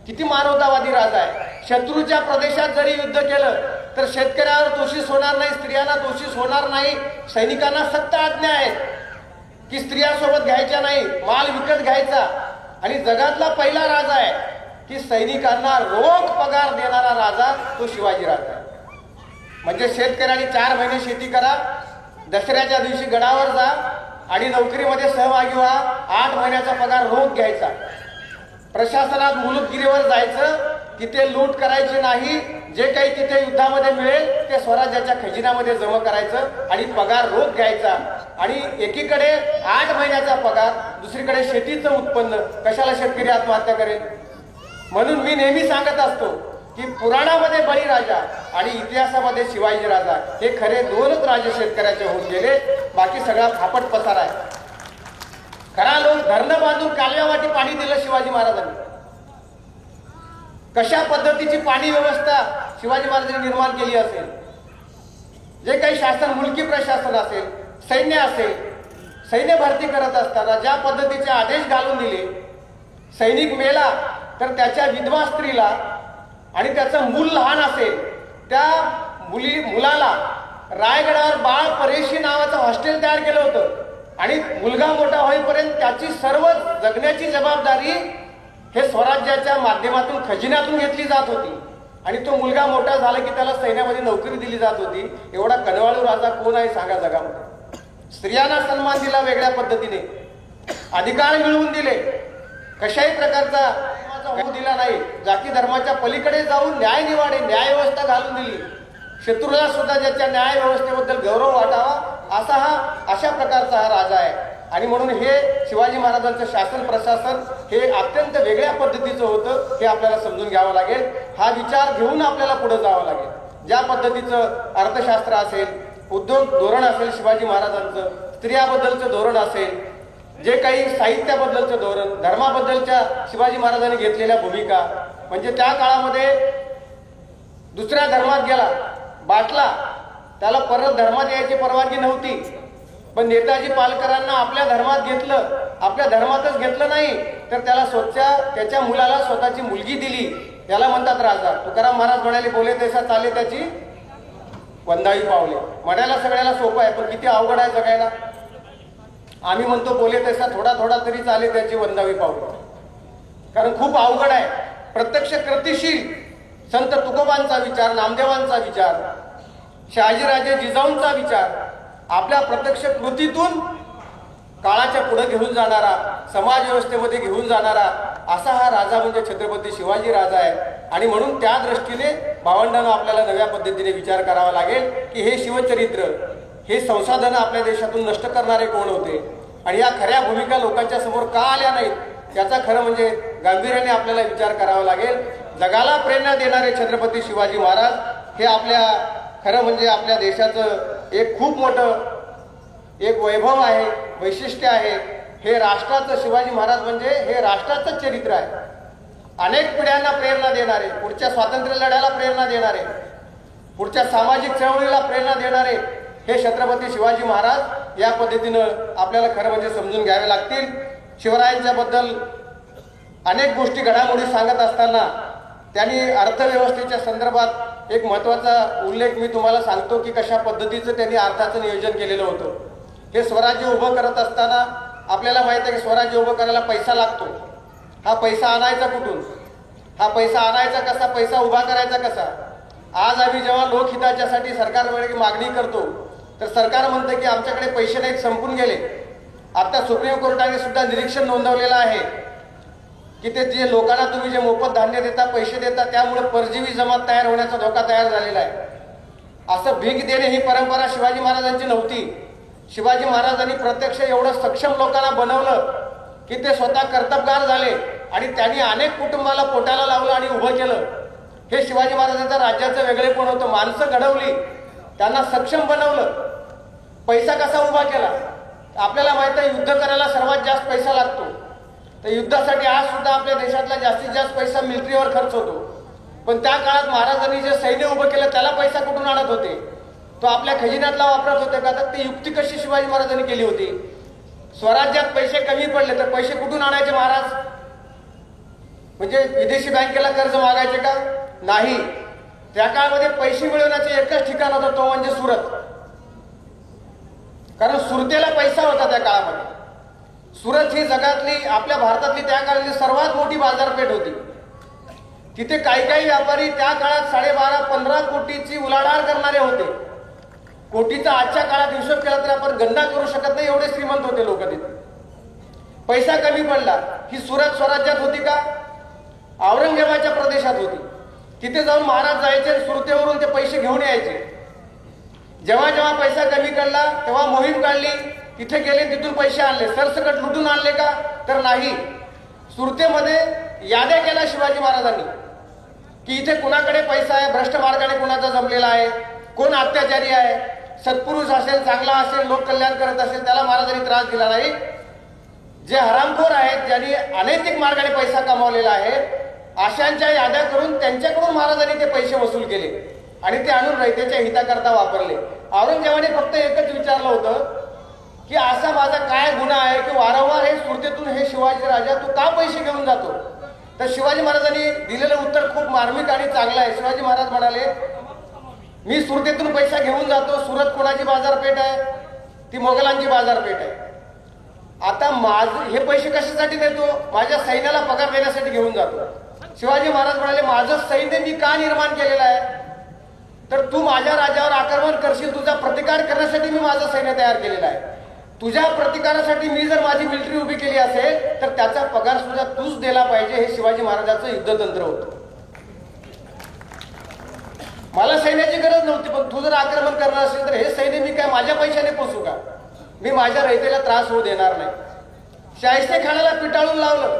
किती मानवतावादी राजा आहे. शत्रूच्या प्रदेशात जरी युद्ध केलं तर शेतकऱ्यावर दोषीच होणार नाही, स्त्रियांना दोषीच होणार नाही. सैनिकांना सक्त आज्ञा आहे की स्त्रियांसोबत घ्यायच्या नाही, माल विकत घ्यायचा. आणि जगातला पहिला राजा आहे की सैनिकांना रोख पगार देणारा राजा तो शिवाजी राजा आहे. म्हणजे शेतकऱ्यांनी 4 महिने शेती करा, दसऱ्याच्या दिवशी गडावर जा आणि नोकरीमध्ये सहभागी व्हा, 8 महिन्याचा पगार रोख घ्यायचा. प्रशासनात मुलुकगिरीवर जायचं, तिथे लूट करायची नाही, जे काही तिथे युद्धामध्ये मिळेल ते स्वराज्याच्या खजिन्यामध्ये जमा करायचं आणि पगार रोख घ्यायचा. आणि एकीकडे 8 महिन्याचा पगार, दुसरीकडे शेतीचं उत्पन्न. कशाला शेतकरी आत्महत्या करेल? म्हणून मी नेहमी सांगत असतो की पुराणामध्ये बळीराजा आणि इतिहासामध्ये शिवाजी राजा हे खरे दोनच राजे शेतकऱ्याचे होऊन गेले. बाकी सगळा फापट पसारा आहे. खरा लोक धरणं बांधून कालव्यावाटी पाणी दिलं शिवाजी महाराजांनी. कशा पद्धतीची पाणी व्यवस्था शिवाजी महाराजांनी निर्माण केली असेल, जे काही शासन मुलकी प्रशासन असेल, सैन्य असेल, सैन्य भरती करत असताना ज्या पद्धतीचे आदेश घालून दिले, सैनिक मेला तर त्याच्या विधवा स्त्रीला आणि त्याचं मूल लहान असेल त्या मुलाला रायगडावर बाळ परेशी नावाचं हॉस्टेल तयार केलं होतं आणि मुलगा मोठा होईपर्यंत त्याची सर्व जगण्याची जबाबदारी हे स्वराज्याच्या माध्यमातून खजिन्यातून घेतली जात होती आणि तो मुलगा मोठा झाला की त्याला सैन्यामध्ये नोकरी दिली जात होती. एवढा कनवाळू राजा कोण आहे सांगा जगामध्ये? स्त्रियांना सन्मान दिला वेगळ्या पद्धतीने, अधिकार मिळवून दिले, कशाही प्रकारचा होऊ दिला नाही. जाती धर्माच्या पलीकडे जाऊन न्याय निवाडे न्याय व्यवस्था घालून दिली. शत्रूला सुद्धा ज्याच्या न्याय व्यवस्थेबद्दल गौरव वाटावा अशा प्रकारचा हा राजा आहे. आणि म्हणून हे शिवाजी महाराजांचं शासन प्रशासन हे अत्यंत वेगळ्या पद्धतीचं होतं हे आपल्याला समजून घ्यावं लागेल. हा विचार घेऊन आपल्याला पुढे जावं लागेल. ज्या पद्धतीचं अर्थशास्त्र असेल, उद्योग धोरण असेल शिवाजी महाराजांचं, स्त्रियाबद्दलचं धोरण असेल, जे काही साहित्याबद्दलचं धोरण, धर्माबद्दलच्या शिवाजी महाराजांनी घेतलेल्या भूमिका, म्हणजे त्या काळामध्ये दुसऱ्या धर्मात गेला बाटला त्याला परत धर्मात यायची परवानगी नव्हती, पण नेताजी पालकरांना आपल्या धर्मात घेतलं. आपल्या धर्मातच घेतलं नाही तर त्याला त्याच्या मुलाला स्वतःची मुलगी दिली. त्याला म्हणतात राजा. तुकाराम महाराज म्हणाले, बोले तैसा चाले त्याची वंदावी पावले. म्हणायला सगळ्याला सोपं आहे, पण किती अवघड आहे जगायला. आम्ही म्हणतो बोले तैसा थोडा थोडा तरी चाले त्याची वंदावी पावले, कारण खूप अवघड आहे. प्रत्यक्ष कृतिशील संत तुकोबांचा विचार, नामदेवांचा विचार, शहाजीराजे जिजाऊंचा विचार आपल्या प्रत्यक्ष कृतीतून काळाच्या पुढे घेऊन जाणारा, समाज व्यवस्थेमध्ये घेऊन जाणारा असा हा राजा म्हणजे छत्रपती शिवाजी राजा आहे. आणि म्हणून त्या दृष्टीने भावंडांना आपल्याला नव्या पद्धतीने विचार करावा लागेल की हे शिवचरित्र, हे संसाधनं आपल्या देशातून नष्ट करणारे कोण होते आणि या खऱ्या भूमिका लोकांच्या समोर का आल्या नाहीत याचा खरं म्हणजे गांभीर्याने आपल्याला विचार करावा लागेल. जगाला प्रेरणा देणारे छत्रपती शिवाजी महाराज हे खरं म्हणजे आपल्या देशाचं एक खूप मोठं एक वैभव आहे, वैशिष्ट्य आहे. हे राष्ट्राचं शिवाजी महाराज म्हणजे हे राष्ट्राचं चरित्र आहे. अनेक पिढ्यांना प्रेरणा देणारे, पुढच्या स्वातंत्र्य लढ्याला प्रेरणा देणारे, पुढच्या सामाजिक चळवळीला प्रेरणा देणारे हे छत्रपती शिवाजी महाराज या पद्धतीनं आपल्याला खरं म्हणजे समजून घ्यावे लागतील. शिवरायांच्या बद्दल अनेक गोष्टी घडामोडी सांगत असताना त्यांनी अर्थव्यवस्थेच्या संदर्भात एक महत्वाचा उल्लेख मी तुम्हाला सांगतो की कशा पद्धतीचं त्यांनी अर्थाचं नियोजन केलेलं होतं. हे स्वराज्य उभं करत असताना आपल्याला माहित आहे की स्वराज्य उभं करायला पैसा लागतो. हा पैसा आणायचा कुठून, हा पैसा आणायचा कसा, पैसा उभा करायचा कसा. आज आम्ही जेव्हा लोकहिताच्यासाठी सरकारकडे मागणी करतो तर सरकार म्हणतं की आमच्याकडे पैसे नाहीत, संपून गेले. आता सुप्रीम कोर्टाने सुद्धा निरीक्षण नोंदवलेलं आहे की ते जे लोकांना तुम्ही जे मोफत धान्य देता, पैसे देता, त्यामुळे परजीवी जमात तयार होण्याचा धोका तयार झालेला आहे. असं भीक देणे ही परंपरा शिवाजी महाराजांची नव्हती. शिवाजी महाराजांनी प्रत्यक्ष एवढं सक्षम लोकांना बनवलं की ते स्वतः कर्तबगार झाले आणि त्यांनी अनेक कुटुंबाला पोटाला लावलं आणि उभं केलं. हे शिवाजी महाराजांच्या राज्याचं वेगळेपण होतं. माणसं घडवली, त्यांना सक्षम बनवलं. पैसा कसा उभा केला आपल्याला माहित आहे. युद्ध करायला सर्वात जास्त पैसा लागतो. तर युद्धासाठी आज सुद्धा आपल्या देशातला जास्तीत जास्त पैसा मिलिटरीवर खर्च होतो. पण त्या काळात महाराजांनी जे सैन्य उभं केलं त्याला पैसा कुठून आणत होते? तो आपल्या खजिन्यातला वापरत होते का? तर ती युक्ती कशी शिवाजी महाराजांनी केली होती? स्वराज्यात पैसे कमी पडले तर पैसे कुठून आणायचे महाराज? म्हणजे विदेशी बँकेला कर्ज मागायचे का? नाही. त्या काळामध्ये पैसे मिळवण्याचे एकच ठिकाण होतं, तो म्हणजे सुरत. कारण सुरतेला पैसा होता त्या काळामध्ये. सुरत ही जगातली, आपल्या भारतातली त्या काळातली सर्वात मोठी बाजारपेठ होती. तिथे काही व्यापारी त्या काळात 12.5-15 कोटीची उलाढाल करणारे होते. कोटीचा आजच्या काळात हिशोब केला तर आपण गणना करू शकत नाही, एवढे श्रीमंत होते लोक तिथे. पैसा कमी पडला. ही सुरत स्वराज्यात होती का? औरंगजेबाच्या प्रदेशात होती. तिथे जाऊन महाराज जायचे, सुरतेवरून ते पैसे घेऊन यायचे. जेव्हा जेव्हा पैसा कमी पडला तेव्हा मोहीम काढली, तिथे गेले, तिथून पैसे आणले. सरसकट लुटून आणले का? तर नाही. सुरतेमध्ये याद्या केल्या शिवाजी महाराजांनी की इथे कुणाकडे पैसा आहे, भ्रष्ट मार्गाने कुणाचा जमलेला आहे, कोण अत्याचारी आहे, सत्पुरुष असेल, चांगला असेल, लोक कल्याण करत असेल त्याला महाराजांनी त्रास दिला नाही. जे हरामखोर आहेत, ज्यांनी अनैतिक मार्गाने पैसा कमावलेला आहे, अशांच्या याद्या करून त्यांच्याकडून महाराजांनी ते पैसे वसूल केले आणि ते आणून रयतेच्या हिताकरता वापरले. औरंगजेबाने फक्त एकच विचारलं होतं की असा माझा काय गुन्हा आहे की वारंवार हे सुरतेतून हे शिवाजी राजा तू का पैसे घेऊन जातो. तर शिवाजी महाराजांनी दिलेलं उत्तर खूप मार्मिक आणि चांगलं आहे. शिवाजी महाराज म्हणाले, मी सुरतेतून पैसा घेऊन जातो. सुरत कोणाची बाजारपेठ आहे? ती मोगलांची बाजारपेठ आहे. आता हे पैसे कशासाठी देतो? माझ्या सैन्याला पगार देण्यासाठी घेऊन जातो. शिवाजी महाराज म्हणाले, माझं सैन्य मी का निर्माण केलेलं आहे? तर तू माझ्या राज्यावर आक्रमण करशील, तुझा प्रतिकार करण्यासाठी मी माझं सैन्य तयार केलेलं आहे. तुझ्या प्रतिकारासाठी मी जर माझी मिलिटरी उभी केली असेल तर त्याचा पगार सुद्धा तूच दिला पाहिजे. हे शिवाजी महाराजांचं युद्धतंत्र होतं. मला सैन्याची गरज नव्हती, पण तू जर आक्रमण करणार असेल तर हे सैन्य मी काय माझ्या पैशाने पोसू का? मी माझ्या रयतेला त्रास होऊ देणार नाही. शाहिस्ते खानाला पिटाळून लावलं,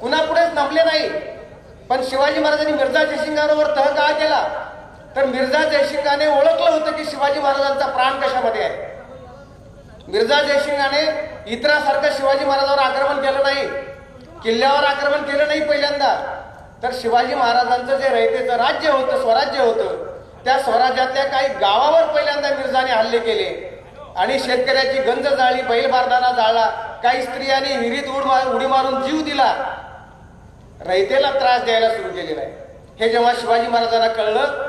कुणापुढेच नमले नाही. पण शिवाजी महाराजांनी मिर्झा जयसिंगावर तह का केला? तर मिर्झा जयसिंगाने ओळखलं होतं की शिवाजी महाराजांचा प्राण कशामध्ये आहे. मिर्झा जयसिंगाने इतरांसारखं शिवाजी महाराजांवर आक्रमण केलं नाही, किल्ल्यावर आक्रमण केलं नाही पहिल्यांदा. तर शिवाजी महाराजांचं जे रयतेचं राज्य होतं, स्वराज्य होतं, त्या स्वराज्यातल्या काही गावावर पहिल्यांदा मिर्झाने हल्ले केले आणि शेतकऱ्याची गंज जाळली, बैल बारदाना जाळला, काही स्त्रियांनी विहिरीत उडी मारून जीव दिला. रयतेला त्रास द्यायला सुरू केलेला आहे. हे जेव्हा शिवाजी महाराजांना कळलं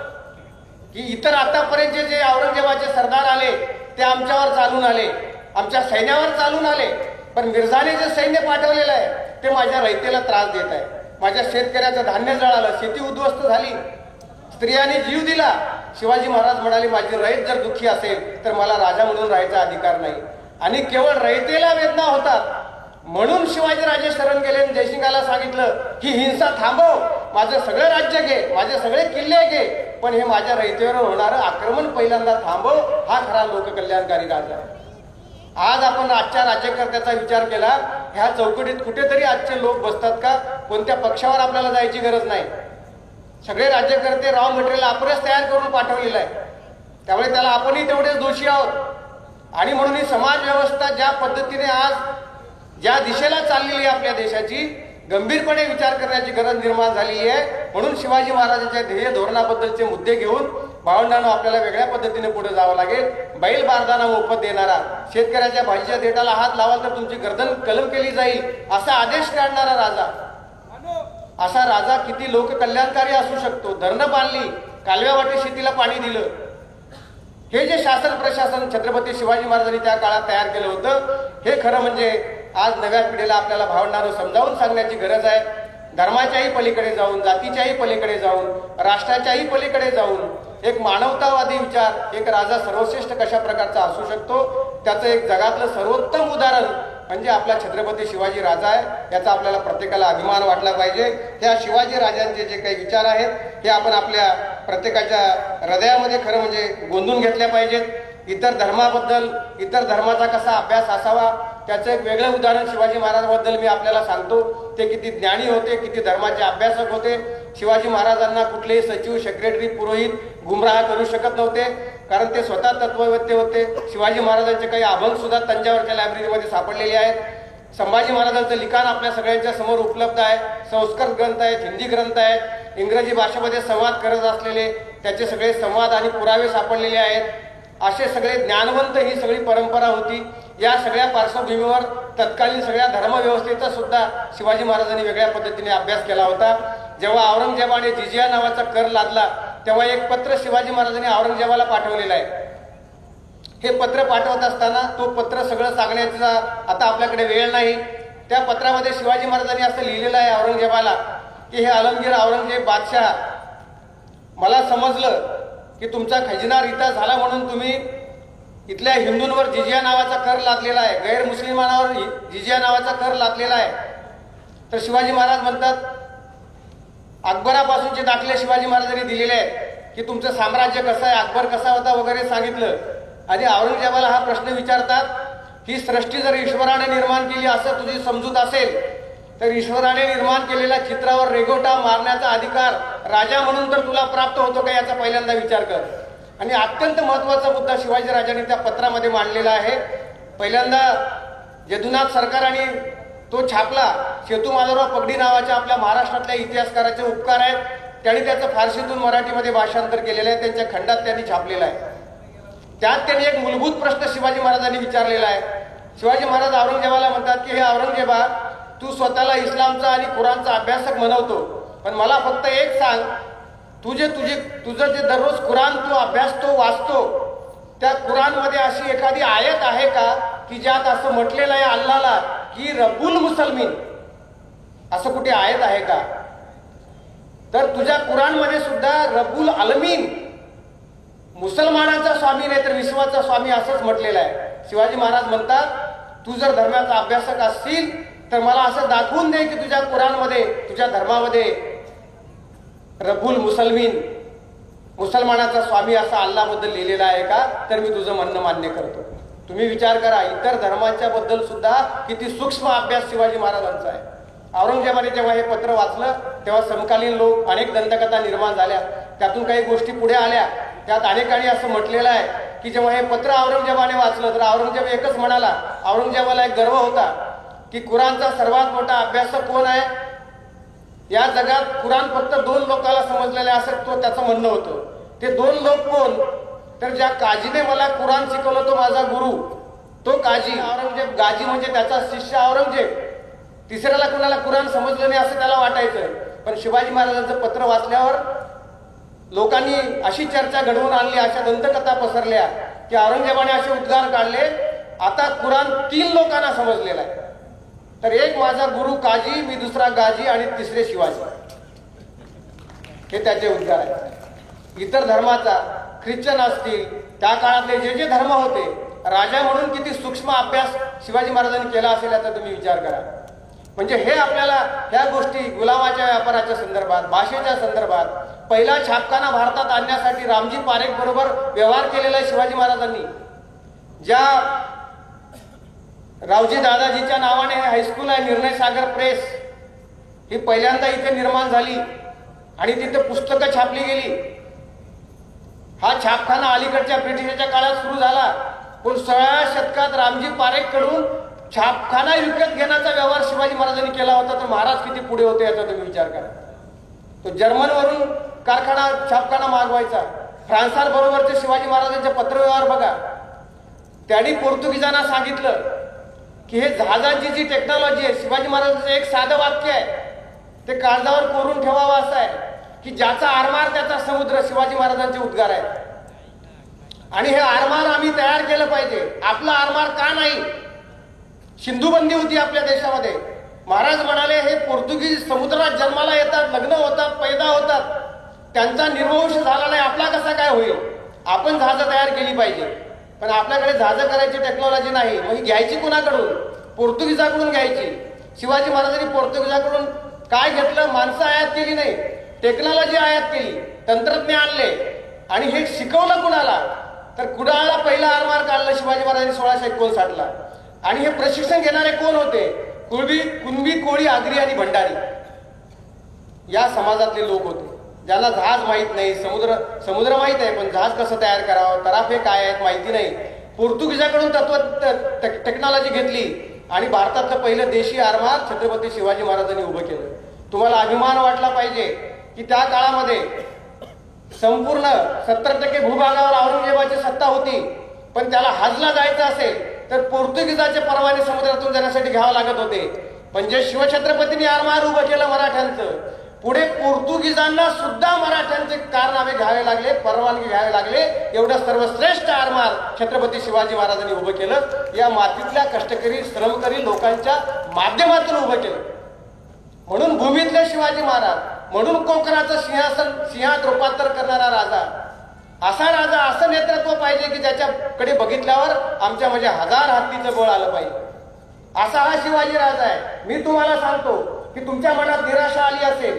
की इतर आतापर्यंत जे औरंगजेबाचे सरदार आले ते आमच्यावर चालून आले, आमच्या सैन्यावर चालून आले, पण मिर्झाने जे सैन्य पाठवलेलं आहे ते माझ्या रयतेला त्रास देत आहे. माझ्या शेतकऱ्याचं धान्य जळालं, शेती उद्ध्वस्त झाली, स्त्रियांनी जीव दिला. शिवाजी महाराज म्हणाले, माझी रयत जर दुःखी असेल तर मला राजा म्हणून राहायचा अधिकार नाही. आणि केवळ रयतेला वेदना होतात म्हणून शिवाजी राजे शरण गेले. जयसिंगाला सांगितलं की हिंसा थांबव, माझं सगळं राज्य घे, माझे सगळे किल्ले घे, पण हे माझ्या रयतेवर होणारं आक्रमण पहिल्यांदा थांबव. हा खरा लोककल्याणकारी राजा आहे. आज आपण आजच्या राज्यकर्त्याचा विचार केला, ह्या चौकटीत कुठेतरी आजचे लोक बसतात का? कोणत्या पक्षावर आपल्याला जायची गरज नाही. सगळे राज्यकर्ते रॉ मटेरियल आपणच तयार करून पाठवलेलं आहे. त्यामुळे त्याला आपणही तेवढेच दोषी आहोत. आणि म्हणून ही समाज व्यवस्था ज्या पद्धतीने आज ज्या दिशेला चाललेली आहे आपल्या देशाची, गंभीरपणे विचार करण्याची गरज निर्माण झालेली आहे. म्हणून शिवाजी महाराजांच्या ध्येय धोरणाबद्दलचे मुद्दे घेऊन भावंडांनो आपल्याला वेगळ्या पद्धतीने पुढे जावं लागेल. बैल बारदाना मोफत देणारा, शेतकऱ्याच्या भाजीच्या देठाला हात लावाल तर तुमची गर्दन कलम केली जाईल असा आदेश काढणारा राजा, असा राजा किती लोककल्याणकारी असू शकतो? धरणं बांधली, कालव्यावाटे शेतीला पाणी दिलं. हे जे शासन प्रशासन छत्रपती शिवाजी महाराजांनी त्या काळात तयार केलं होतं, हे खरं म्हणजे आज नव्या पिढीला आपल्याला भावंडांनो समजावून सांगण्याची गरज आहे. धर्माच्याही पलीकडे जाऊन, जातीच्याही पलीकडे जाऊन, राष्ट्राच्याही पलीकडे जाऊन एक मानवतावादी विचार, एक राजा सर्वश्रेष्ठ कशा प्रकारचा असू शकतो त्याचं एक जगातलं सर्वोत्तम उदाहरण म्हणजे आपला छत्रपती शिवाजी राजा आहे. याचा आपल्याला प्रत्येकाला अभिमान वाटला पाहिजे. त्या शिवाजी राजांचे जे काही विचार आहेत हे आपण आपल्या प्रत्येकाच्या हृदयामध्ये खरं म्हणजे गोंधून घेतल्या पाहिजेत. इतर धर्माबद्दल, इतर धर्माचा कसा अभ्यास असावा त्याचं एक वेगळं उदाहरण शिवाजी महाराजांबद्दल मी आपल्याला सांगतो. ते किती ज्ञानी होते, किती धर्माचे अभ्यासक होते. शिवाजी महाराजांना कुठलेही सचिव, सेक्रेटरी, पुरोहित गुमराह करू शकत नव्हते, कारण ते स्वतः तत्ववेत्ते होते. शिवाजी महाराजांचे काही अभंग सुद्धा तंजावरच्या लायब्ररीमध्ये सापडलेले आहेत. संभाजी महाराजांचं लिखाण आपल्या सगळ्यांच्या समोर उपलब्ध आहे. संस्कृत ग्रंथ आहेत, हिंदी ग्रंथ आहेत, इंग्रजी भाषेमध्ये संवाद करत असलेले त्याचे सगळे संवाद आणि पुरावे सापडलेले आहेत. असे सगळे ज्ञानवंत ही सगळी परंपरा होती. या सगळ्या पार्श्वभूमीवर तत्कालीन सगळ्या धर्मव्यवस्थेचा सुद्धा शिवाजी महाराजांनी वेगळ्या पद्धतीने अभ्यास केला होता. जेव्हा औरंगजेबाने जिजिया नावाचा कर लादला तेव्हा एक पत्र शिवाजी महाराजांनी औरंगजेबाला पाठवलेलं आहे. हे पत्र पाठवत असताना तो पत्र सगळं सांगण्याचा आता आपल्याकडे वेळ नाही. त्या पत्रामध्ये शिवाजी महाराजांनी असं लिहिलेलं आहे औरंगजेबाला की हे आलमगीर औरंगजेब बादशाह, मला समजलं की तुमचा खजिना रिता झाला म्हणून तुम्ही इथल्या हिंदूंवर जिजिया नावाचा कर लादलेला आहे, गैर मुस्लिमांवर जिजिया नावाचा कर लादलेला आहे. तर शिवाजी महाराज म्हणतात, अकबरापासूनचे दाखले शिवाजी महाराजांनी दिलेले आहेत की तुमचं साम्राज्य कसं आहे, अकबर कसा होता वगैरे सांगितलं. आणि औरंगजेबाला हा प्रश्न विचारतात, ही सृष्टी जर ईश्वराने निर्माण केली असं तुझी समजूत असेल तर ईश्वराने निर्माण केलेल्या चित्रावर रेघोटा मारण्याचा अधिकार राजा म्हणून तर तुला प्राप्त होतो का, याचा पहिल्यांदा विचार कर. आणि अत्यंत महत्वाचा मुद्दा शिवाजी राजांनी त्या पत्रामध्ये मांडलेला आहे. पहिल्यांदा यदुनाथ सरकारांनी तो छापला. सेतू माधवराव पगडी नावाच्या आपल्या महाराष्ट्रातल्या इतिहासकाराचे उपकार आहेत. त्यांनी त्याचं फारसीतून मराठीमध्ये भाषांतर केलेलं आहे. त्यांच्या खंडात त्यांनी छापलेलं आहे. त्यात त्यांनी एक मूलभूत प्रश्न शिवाजी महाराजांनी विचारलेला आहे. शिवाजी महाराज औरंगजेबाला म्हणतात की हे औरंगजेबा, तू स्वतःला इस्लामचा आणि कुराणचा अभ्यासक म्हणवतो, पण मला फक्त एक सांग, तुझं जे दररोज कुराण तू अभ्यासतो वाचतो, त्या कुराणमध्ये अशी एखादी आयत आहे का की ज्यात असं म्हटलेलं आहे अल्लाला की रब्बुल मुसलमीन, असं कुठे आयत आहे का? तर तुझ्या कुराणमध्ये सुद्धा रब्बुल अलमीन, मुसलमानांचा स्वामी नाही तर विश्वाचा स्वामी असंच म्हटलेलं आहे. शिवाजी महाराज म्हणतात, तू जर धर्माचा अभ्यासक असशील तर मला असं दाखवून दे की तुझ्या कुराणमध्ये, तुझ्या धर्मामध्ये रब्बुल मुसलमीन, मुसलमानाचा स्वामी असा अल्लाबद्दल लिहिलेला आहे का, तर मी तुझं म्हणणं मान्य करतो. तुम्ही विचार करा, इतर धर्मांच्या बद्दल सुद्धा किती सूक्ष्म अभ्यास शिवाजी महाराजांचा आहे. औरंगजेबाने जेव्हा हे पत्र वाचलं तेव्हा समकालीन लोक अनेक दंतकथा निर्माण झाल्या. त्यातून काही गोष्टी पुढे आल्या. त्यात अनेकांनी असं म्हटलेलं आहे की जेव्हा हे पत्र औरंगजेबाने वाचलं तर औरंगजेब एकच म्हणाला, औरंगजेबाला एक गर्व होता की कुराणचा सर्वात मोठा अभ्यासक कोण आहे या जगात. कुराण फक्त 2 लोकांना समजलेले असं तो त्याचं म्हणणं होतं. ते 2 लोक कोण, तर ज्या काजीने मला कुराण शिकवलं तो माझा गुरु, तो काजी औरंगजेब. गाजी म्हणजे त्याचा शिष्य औरंगजेब. तिसऱ्याला कुणाला कुराण समजलं नाही असं त्याला वाटायचं. पण शिवाजी महाराजांचं पत्र वाचल्यावर लोकांनी अशी चर्चा घडवून आणली, अशा दंतकथा पसरल्या की औरंगजेबाने असे उद्गार काढले, आता कुराण 3 लोकांना समजलेला आहे. तर एक माझा गुरु काजी, मी दुसरा गाजी आणि तिसरे शिवाजी, हे त्याचे उद्गार आहेत. इतर धर्माचा, ख्रिश्चन असतील, त्या काळातले जे जे धर्म होते, राजा म्हणून किती सूक्ष्म अभ्यास शिवाजी महाराजांनी केला असेल याचा तुम्ही विचार करा. म्हणजे हे आपल्याला ह्या गोष्टी गुलामाच्या व्यापाराच्या संदर्भात, भाषेच्या संदर्भात, पहिला छापखाना भारतात आणण्यासाठी रामजी पारेख बरोबर व्यवहार केलेला आहे शिवाजी महाराजांनी. ज्या रावजी दादाजीच्या नावाने हे हायस्कूल आहे, निर्णय सागर प्रेस, ही पहिल्यांदा इथे निर्माण झाली आणि तिथे पुस्तकं छापली गेली. हा छापखाना अलीकडच्या ब्रिटिशांच्या काळात सुरू झाला, पण 16व्या शतकात रामजी पारेख कडून छापखाना विकत घेण्याचा व्यवहार शिवाजी महाराजांनी केला होता. तर महाराज किती पुढे होते याचा तुम्ही विचार करा. तो जर्मनवरून कारखाना छापखाना मागवायचा. फ्रान्साबरोबरचे शिवाजी महाराजांचे पत्रव्यवहार बघा. त्यांनी पोर्तुगीजांना सांगितलं की हे जहाजांची जी टेक्नॉलॉजी आहे, शिवाजी महाराजांचं एक साधं वाक्य आहे, ते कागदावर कोरून ठेवावं असं आहे की ज्याचा आरमार त्याचा समुद्र. शिवाजी महाराजांचे उद्गार आहेत. आणि हे आरमार आम्ही तयार केलं पाहिजे. आपला आरमार का नाही? सिंधुबंदी होती आपल्या देशामध्ये. महाराज म्हणाले, हे पोर्तुगीज समुद्रात जन्माला येतात, लग्न होतात, पैदा होतात, त्यांचा निर्वंश झाला नाही, आपला कसा काय होईल? आपण जहाजं तयार केली पाहिजे. पण आपल्याकडे जहाजं करायची टेक्नॉलॉजी नाही. मग ही घ्यायची कुणाकडून? पोर्तुगीजाकडून घ्यायची. शिवाजी महाराजांनी पोर्तुगीजाकडून काय घेतलं? माणसं आयात केली नाही, टेक्नॉलॉजी आयात केली, तंत्रज्ञ आणले. आणि हे शिकवलं कुणाला? तर कुडाळला पहिला आरमार काढला शिवाजी महाराजांनी 1659ला. आणि हे प्रशिक्षण घेणारे कोण होते? कुणबी, कोळी, आगरी आणि भंडारी या समाजातले लोक होते, ज्यांना जहाज माहित नाही, समुद्र माहित आहे पण जहाज कसं तयार करावं, तराफे काय आहेत माहिती नाही. पोर्तुगीजाकडून टेक्नॉलॉजी घेतली आणि भारतातलं पहिलं देशी आरमार छत्रपती शिवाजी महाराजांनी उभं केलं. तुम्हाला अभिमान वाटला पाहिजे की त्या काळामध्ये संपूर्ण 70% भूभागावर औरंगजेबाची सत्ता होती, पण त्याला हजला जायचं असेल तर पोर्तुगीजाचे परवाने समुद्रातून जाण्यासाठी घ्यावं लागत होते. पण जे शिवछत्रपतींनी आरमार उभं केलं मराठ्यांचं, पुढे पोर्तुगीजांना सुद्धा मराठ्यांचे कारनामे घ्यावे लागले, परवानगी घ्यावे लागले. एवढं सर्वश्रेष्ठ आरमार छत्रपती शिवाजी महाराजांनी उभं केलं. या मातीतल्या कष्टकरी, श्रमकरी लोकांच्या माध्यमातून उभं केलं. म्हणून भूमीतले शिवाजी महाराज, म्हणून कोकणाचं सिंहात रूपांतर करणारा राजा, असा राजा, असं नेतृत्व पाहिजे की ज्याच्याकडे बघितल्यावर आमच्या म्हणजे 1000 हत्तीचं बळ आलं पाहिजे. असा हा शिवाजी राजा आहे. मी तुम्हाला सांगतो की तुमच्या मनात निराशा आली असेल,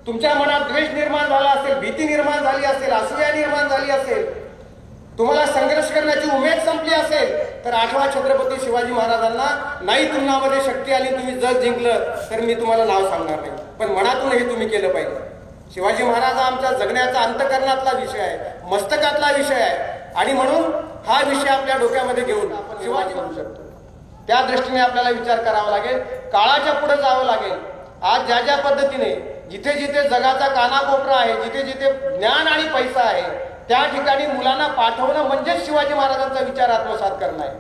तुमच्या मनात द्वेष निर्माण झाला असेल, भीती निर्माण झाली असेल, असूया निर्माण झाली असेल, तुम्हाला संघर्ष करण्याची उमेद संपली असेल, तर 8वा छत्रपती शिवाजी महाराजांना नाही तुलनामध्ये शक्ती आली, तुम्ही जग जिंकलं तर मी तुम्हाला नाव सांगणार नाही, पण मनातून हे तुम्ही केलं पाहिजे. शिवाजी महाराज हा आमच्या जगण्याचा अंतकरणातला विषय आहे, मस्तकातला विषय आहे आणि म्हणून हा विषय आपल्या डोक्यामध्ये घेऊन आपण शिवाजी करू शकतो. त्या दृष्टीने आपल्याला विचार करावा लागेल, काळाच्या पुढे जावं लागेल. आज ज्या ज्या पद्धतीने जिथे जिथे जगाचा कानाकोपरा आहे, जिथे जिथे ज्ञान आणि पैसा आहे, त्या ठिकाणी मुलांना पाठवणं म्हणजेच शिवाजी महाराजांचा विचार आत्मसात करणं आहे.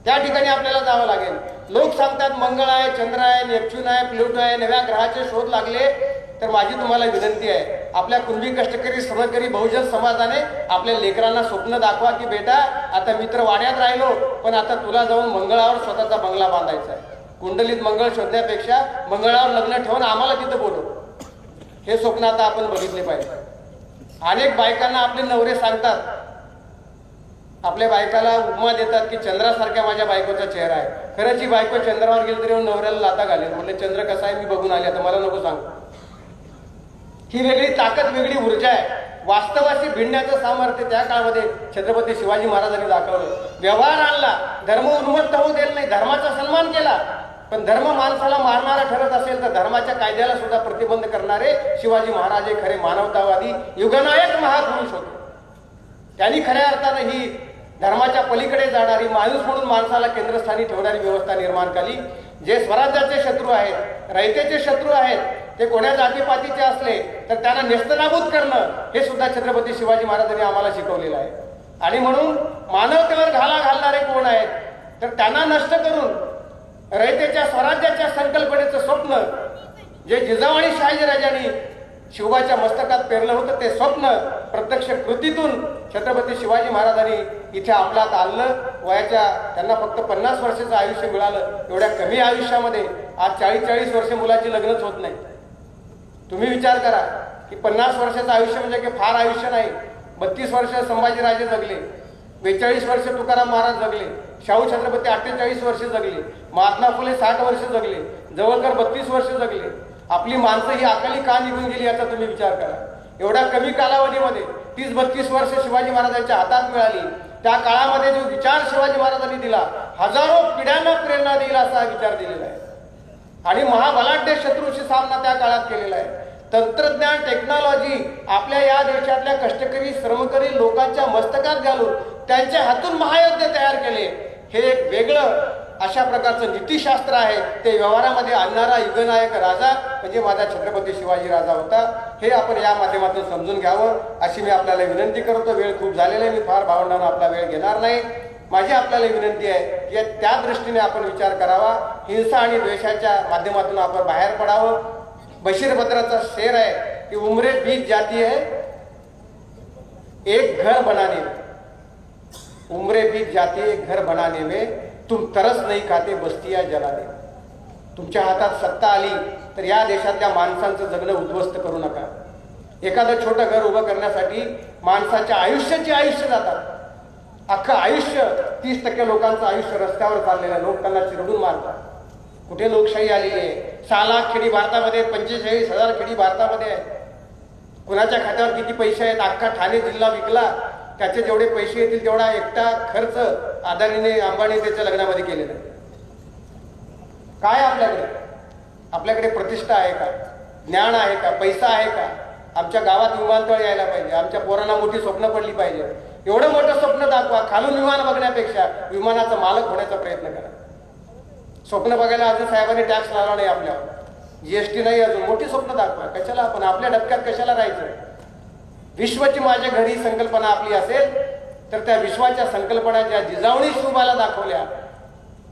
त्या ठिकाणी आपल्याला जावं लागेल. लोक सांगतात मंगळ आहे, चंद्र आहे, नेपच्यून आहे, प्लुटो आहे, नव्या ग्रहाचे शोध लागले. तर माझी तुम्हाला विनंती आहे, आपल्या कुणबी कष्टकरी श्रमकरी बहुजन समाजाने आपल्या लेकरांना स्वप्न दाखवा की बेटा आता मित्र वाड्यात राहिलो, पण आता तुला जाऊन मंगळावर स्वतःचा बंगला बांधायचा आहे. कुंडलीत मंगळ शोधण्यापेक्षा मंगळावर लग्न ठेवून आम्हाला तिथं बोलव, हे स्वप्न आता आपण बघितले पाहिजे. अनेक बायकांना आपले नवरे सांगतात, आपल्या बायकाला उपमा देतात की चंद्रासारख्या माझ्या बायकोचा चेहरा आहे. खरंच ही बायको चंद्रावर गेली तरी नवऱ्याला लाता घालेल. म्हणले चंद्र कसा आहे मी बघून आले, आता मला नको सांग. ही वेगळी ताकद, वेगळी ऊर्जा आहे. वास्तवाशी भिडण्याचं सामर्थ्य त्या काळामध्ये छत्रपती शिवाजी महाराजांनी दाखवलं. व्यवहार आणला, धर्म उन्मत्त होऊ दिला नाही, धर्माचा सन्मान केला. पण धर्म माणसाला मारणारा ठरत असेल तर धर्माच्या कायद्याला सुद्धा प्रतिबंध करणारे शिवाजी महाराज हे खरे मानवतावादी युगनायक महापुरुष होते. त्यांनी खऱ्या अर्थानं ही धर्माच्या पलीकडे जाणारी, माणूस म्हणून माणसाला केंद्रस्थानी ठेवणारी व्यवस्था निर्माण केली. जे स्वराज्याचे शत्रू आहेत, रयतेचे शत्रू आहेत, ते कोण्या जातीपातीचे असले तर त्यांना नेस्तनाबूत करणं हे सुद्धा छत्रपती शिवाजी महाराजांनी आम्हाला शिकवलेलं आहे. आणि म्हणून मानवतेवर घाला घालणारे कोण आहेत तर त्यांना नष्ट करून रयतेच्या स्वराज्याच्या संकल्पनेचं स्वप्न जे जिजाऊ शहाजीराजांनी शिवबाच्या मस्तकात पेरलं होतं, ते स्वप्न प्रत्यक्ष कृतीतून छत्रपती शिवाजी महाराजांनी इथे आपल्यात आणलं. वयाच्या त्यांना फक्त 50 वर्षाचं आयुष्य मिळालं. एवढ्या कमी आयुष्यामध्ये आज 40-40 वर्ष मुलाची लग्नच होत नाही. तुम्ही विचार करा की 50 वर्षाचं आयुष्य म्हणजे की फार आयुष्य नाही. 32 वर्ष संभाजीराजे जगले, 42 वर्ष तुकाराम महाराज जगले, शाहू छत्रपती 48 वर्ष जगले, महात्मा फुले 60 वर्ष जगले, जवळकर 32 वर्ष जगले. आपली माणसं ही अकाली का निघून गेली याचा तुम्ही विचार करा. एवढ्या कमी कालावधीमध्ये 30-32 वर्ष शिवाजी महाराजांच्या हातात मिळाली. त्या काळामध्ये जो विचार शिवाजी महाराजांनी दिला, हजारो पिढ्यांना प्रेरणा देईल असा विचार दिलेला आहे. आणि महाबलाढ्य शत्रूशी सामना त्या काळात केलेला आहे. तंत्रज्ञान, टेक्नॉलॉजी आपल्या या देशातल्या कष्टकरी श्रमकरी लोकांच्या मस्तकात घालून त्यांच्या हातून महायुद्ध तयार केले. हे एक वेगळं अशा प्रकारचं नीतिशास्त्र आहे. ते व्यवहारामध्ये आणणारा युगनायक राजा म्हणजे माझा छत्रपती शिवाजी राजा होता. हे आपण या माध्यमातून समजून घ्यावं अशी मी आपल्याला विनंती करतो. वेळ खूप झालेला आहे, मी फार भावंडांना आपला वेळ घेणार नाही. माझी आपल्याला विनंती आहे की त्या दृष्टीने आपण विचार करावा. हिंसा आणि द्वेषाच्या माध्यमातून आपण बाहेर पडावं. बशीर बद्राचा शेर आहे की उमरे बीज जाती है एक घर बनाने में, उमरे बीज जाती है एक घर बनाने में, तुम तरस नहीं खाते बस्तियां जलाने. तुमच्या हातात सत्ता आली तर या देशातल्या माणसांचं जगणं उद्ध्वस्त करू नका. एखादं छोटं घर उभं करण्यासाठी माणसाच्या आयुष्य जातात. अख्खं आयुष्य 30% लोकांचं आयुष्य रस्त्यावर चाललेलं आहे. लोक त्यांना चिरडून मारतात. कुठे लोकशाही आलेली आहे? 6 लाख खेडी भारतामध्ये, 45,000 खेडी भारतामध्ये आहे. कुणाच्या खात्यावर किती पैसे आहेत? अख्खा ठाणे जिल्हा विकला, त्याचे जेवढे पैसे येतील तेवढा एकटा खर्च अदानीने, अंबानी त्याच्या लग्नामध्ये केलेला आहे. काय आपल्याकडे प्रतिष्ठा आहे का? ज्ञान आहे का? पैसा आहे का? आमच्या गावात विमानतळ यायला पाहिजे, आमच्या पोरांना मोठी स्वप्न पडली पाहिजे. एवढं मोठं स्वप्न दाखवा. खालून विमान बघण्यापेक्षा विमानाचा मालक होण्याचा प्रयत्न करा. स्वप्न बघायला अजून साहेबांनी टॅक्स लावला नाही, आपल्यावर जीएसटी नाही अजून. मोठी स्वप्न दाखवा. कशाला आपण आपल्या डबक्यात कशाला राहायचं? विश्वाची माझ्या घरी संकल्पना आपली असेल तर त्या विश्वाच्या संकल्पना ज्या जिजाऊनी शिवबाला दाखवल्या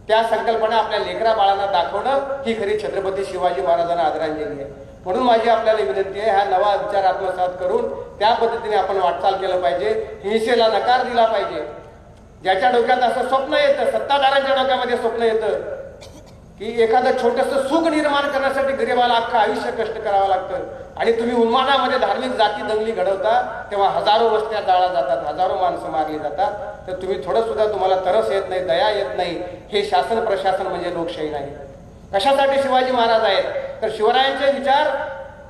त्या संकल्पना आपल्या लेकरा बाळांना दाखवणं ही खरी छत्रपती शिवाजी महाराजांना आदरांजली आहे. म्हणून माझी आपल्याला विनंती आहे, हा नवा विचार आत्मसात करून त्या पद्धतीने आपण वाटचाल केलं पाहिजे. हिंसेला नकार दिला पाहिजे. ज्याच्या डोक्यात असं स्वप्न येतं, सत्ताधाऱ्यांच्या डोक्यामध्ये स्वप्न येतं की एखादं छोटंसं सुख निर्माण करण्यासाठी गरिबाला अख्खं आयुष्य कष्ट करावं लागतं आणि तुम्ही उन्मानामध्ये धार्मिक जाती दंगली घडवता, तेव्हा हजारो वस्त्या जाळल्या जातात, हजारो माणसं मारली जातात. तर तुम्ही थोडं सुद्धा तुम्हाला तरस येत नाही, दया येत नाही. हे शासन प्रशासन म्हणजे लोकशाही नाही. कशासाठी शिवाजी महाराज आहेत? तर शिवरायांचे विचार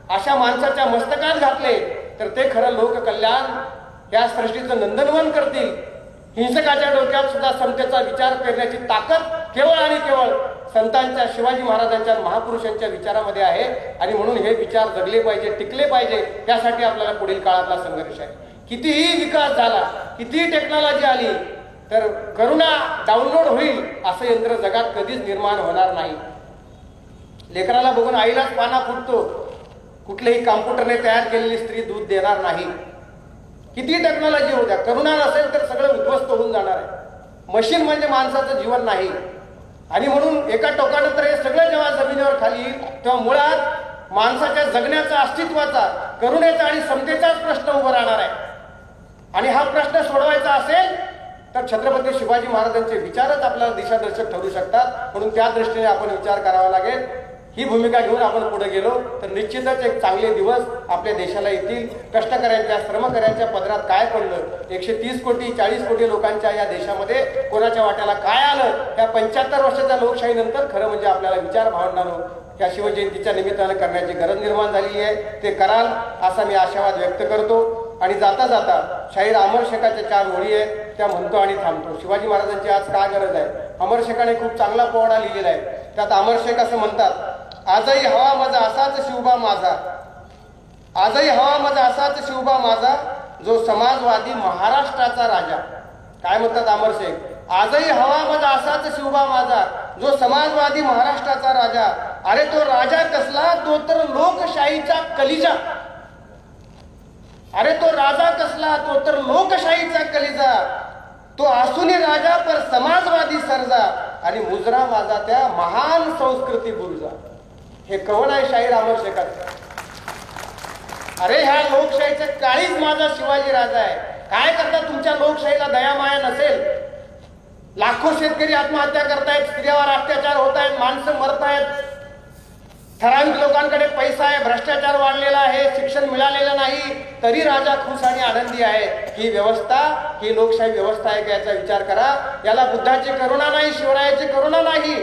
अशा माणसाच्या मस्तकात घातले तर ते खरं लोककल्याण या सृष्टीचं नंदनवन करतील. हिंसकाच्या डोक्यात सुद्धा समतेचा विचार करण्याची ताकद केवळ आणि केवळ संतांच्या, शिवाजी महाराजांच्या, महापुरुषांच्या विचारामध्ये आहे. आणि म्हणून हे विचार जगले पाहिजे, टिकले पाहिजे. त्यासाठी आपल्याला पुढील काळातला संघर्ष आहे. कितीही विकास झाला, कितीही टेक्नॉलॉजी आली, तर करुणा डाउनलोड होईल असं यंत्र जगात कधीच निर्माण होणार नाही. लेकराला बघून आईलाच पाना फुटतो. कुठल्याही कॉम्प्युटरने तयार केलेली स्त्री दूध देणार नाही. किती टेक्नॉलॉजी होऊ द्या, करुणा नसेल तर सगळं उद्ध्वस्त होऊन जाणार आहे. मशीन म्हणजे माणसाचं जीवन नाही. आणि म्हणून एका टोकानंतर हे सगळं जेव्हा जमिनीवर खाली येईल तेव्हा मुळात माणसाच्या जगण्याचा, अस्तित्वाचा, करुणेचा आणि समतेचाच प्रश्न उभा राहणार आहे. आणि हा प्रश्न सोडवायचा असेल तर छत्रपती शिवाजी महाराजांचे विचारच आपल्याला दिशादर्शक ठरू शकतात. म्हणून त्या दृष्टीने आपण विचार करावा लागेल. ही भूमिका घेऊन आपण पुढे गेलो तर निश्चितच एक चांगले दिवस आपल्या देशाला येतील. कष्टकऱ्यांच्या, श्रमकऱ्यांच्या पदरात काय पडलं, 130 कोटी 40 कोटी लोकांच्या या देशामध्ये कोणाच्या वाट्याला काय आलं, या 75 वर्षाच्या लोकशाहीनंतर खरं म्हणजे आपल्याला विचार भावंडांनो या शिवजयंतीच्या निमित्तानं करण्याची गरज निर्माण झालेली आहे. ते कराल असा मी आशावाद व्यक्त करतो. आणि जाता जाता शाहीर अमर शेखाच्या 4 ओळी आहेत त्या म्हणतो आणि थांबतो. शिवाजी महाराजांची आज काय गरज आहे. अमर शेखाने खूप चांगला पोवाडा लिहिलेला आहे. त्यात अमर शेख असं म्हणतात, आजही हवा माझा असाच शिवबा माझा, आजही हवा माझा असाच शिवबा माझा, जो समाजवादी महाराष्ट्राचा राजा. काय म्हणतात अमर शेख, आजही हवा माझा असाच शिवबा माझा, जो समाजवादी महाराष्ट्राचा राजा. अरे तो राजा कसला, तो तर लोकशाहीचा कलिजा. अरे तो राजा कसला, तो तर लोकशाहीचा कलिजा. तो आसुनी राजा पर समाजवादी सर्जा, आणि मुजरा माझा त्या महान संस्कृती बुरजा. हे कवन आहे शाहीर अमर शेखाचं. अरे ह्या लोकशाहीचं काळीच माझा शिवाजी राजा आहे. काय करता, तुमच्या लोकशाहीला दयामाया नसेल. लाखो शेतकरी आत्महत्या करतायत, स्त्रियावर अत्याचार होत आहेत, माणसं मरतायत, ठराविक लोकांकडे पैसा आहे, भ्रष्टाचार वाढलेला आहे, शिक्षण मिळालेलं नाही, तरी राजा खुश आणि आनंदी आहे. ही व्यवस्था, ही लोकशाही व्यवस्था आहे का याचा विचार करा. याला बुद्धाची करुणा नाही, शिवरायाची करुणा नाही.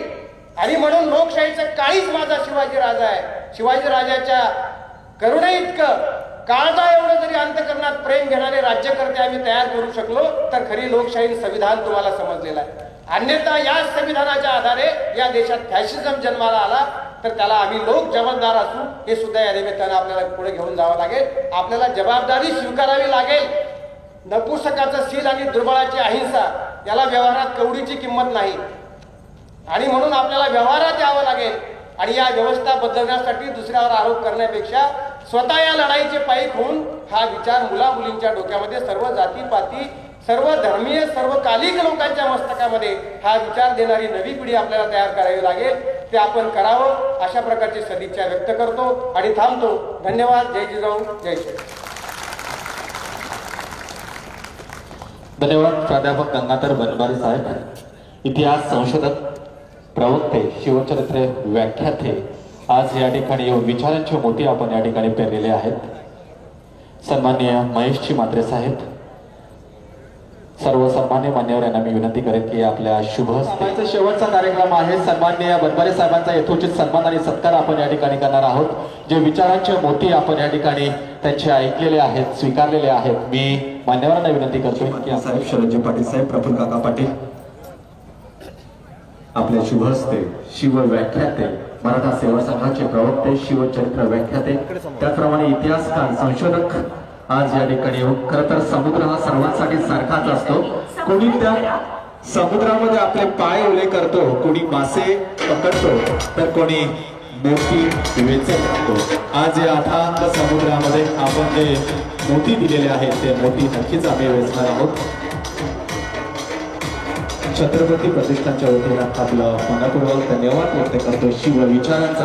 आणि म्हणून लोकशाहीचं काळीच माझा शिवाजी राजा आहे. शिवाजी राजाच्या करुणे इतकं, काळजा एवढं जरी अंतःकरणात प्रेम घेणारे राज्यकर्ते आम्ही तयार करू शकलो तर खरी लोकशाही संविधान तुम्हाला समजलेलं आहे. अन्यथा या संविधानाच्या आधारे या देशात फॅशिझम जन्माला आला तर त्याला आम्ही लोक जबाबदार असू. हे सुद्धा या निमित्तानं आपल्याला पुढे घेऊन जावं लागेल. आपल्याला जबाबदारी स्वीकारावी लागेल. नपुसकाचं सील आणि दुर्बळाची अहिंसा, याला व्यवहारात कवडीची किंमत नाही. आणि म्हणून आपल्याला व्यवहारात यावं लागेल. आणि या व्यवस्था बदलण्यासाठी दुसऱ्यावर आरोप करण्यापेक्षा स्वतः या लढाईचे पायीक होऊन हा विचार मुलामुलींच्या डोक्यामध्ये, सर्व जातीपाती, सर्व धर्मीय, सर्वकालिक लोकांच्या मस्तकामध्ये हा विचार देणारी नवी पिढी आपल्याला तयार करावी लागेल. ते आपण करावं अशा प्रकारची सदिच्छा व्यक्त करतो आणि थांबतो. धन्यवाद. जय जिजाऊ, जय श्री. धन्यवाद प्राध्यापक गंगाधर बनबारे साहेब, इतिहास संशोधक, प्रवक्ते, शिवचरित्र व्याख्याते. आज या ठिकाणी येऊन विचारांची मोठी आपण या ठिकाणी पेरलेले आहेत. सन्माननीय महेशजी म्हात्रे साहेब, सर्व सन्मान्य मान्यवर यांना मी विनंती करेन की आपल्या शुभ हस्ते शेवटचा कार्यक्रम आहे. सन्माननीय बनबारे साहेबांचा यथोचित सन्मान आणि सत्कार आपण या ठिकाणी करणार आहोत. जे विचारांचे मोती आपण या ठिकाणी त्यांचे ऐकलेले आहेत, स्वीकारलेले आहेत. मी मान्यवरांना विनंती करतो की साहेब, शरदजी पाटील साहेब, प्रफुल्ल काका पाटील आपल्या शुभ हस्ते शिव व्याख्याते, मराठा सेवा संघाचे प्रवक्ते, शिवचरित्र व्याख्याते, त्याचप्रमाणे इतिहासकार, संशोधक आज या ठिकाणी येऊन. खरं तर समुद्र हा सर्वांसाठी सारखाच असतो. कोणी त्या समुद्रामध्ये आपले पाय ओले करतो, कोणी मासे पकडतो तर कोणी मोती वेचत राहतो. आज या अथांग समुद्रामध्ये आपण जे मोती दिलेले आहेत ते मोती नक्कीच आम्ही वेचणार आहोत. छत्रपती प्रतिष्ठानच्या वतीने आपलं मनपूर्वक धन्यवाद व्यक्त करतो. शिव विचारांचा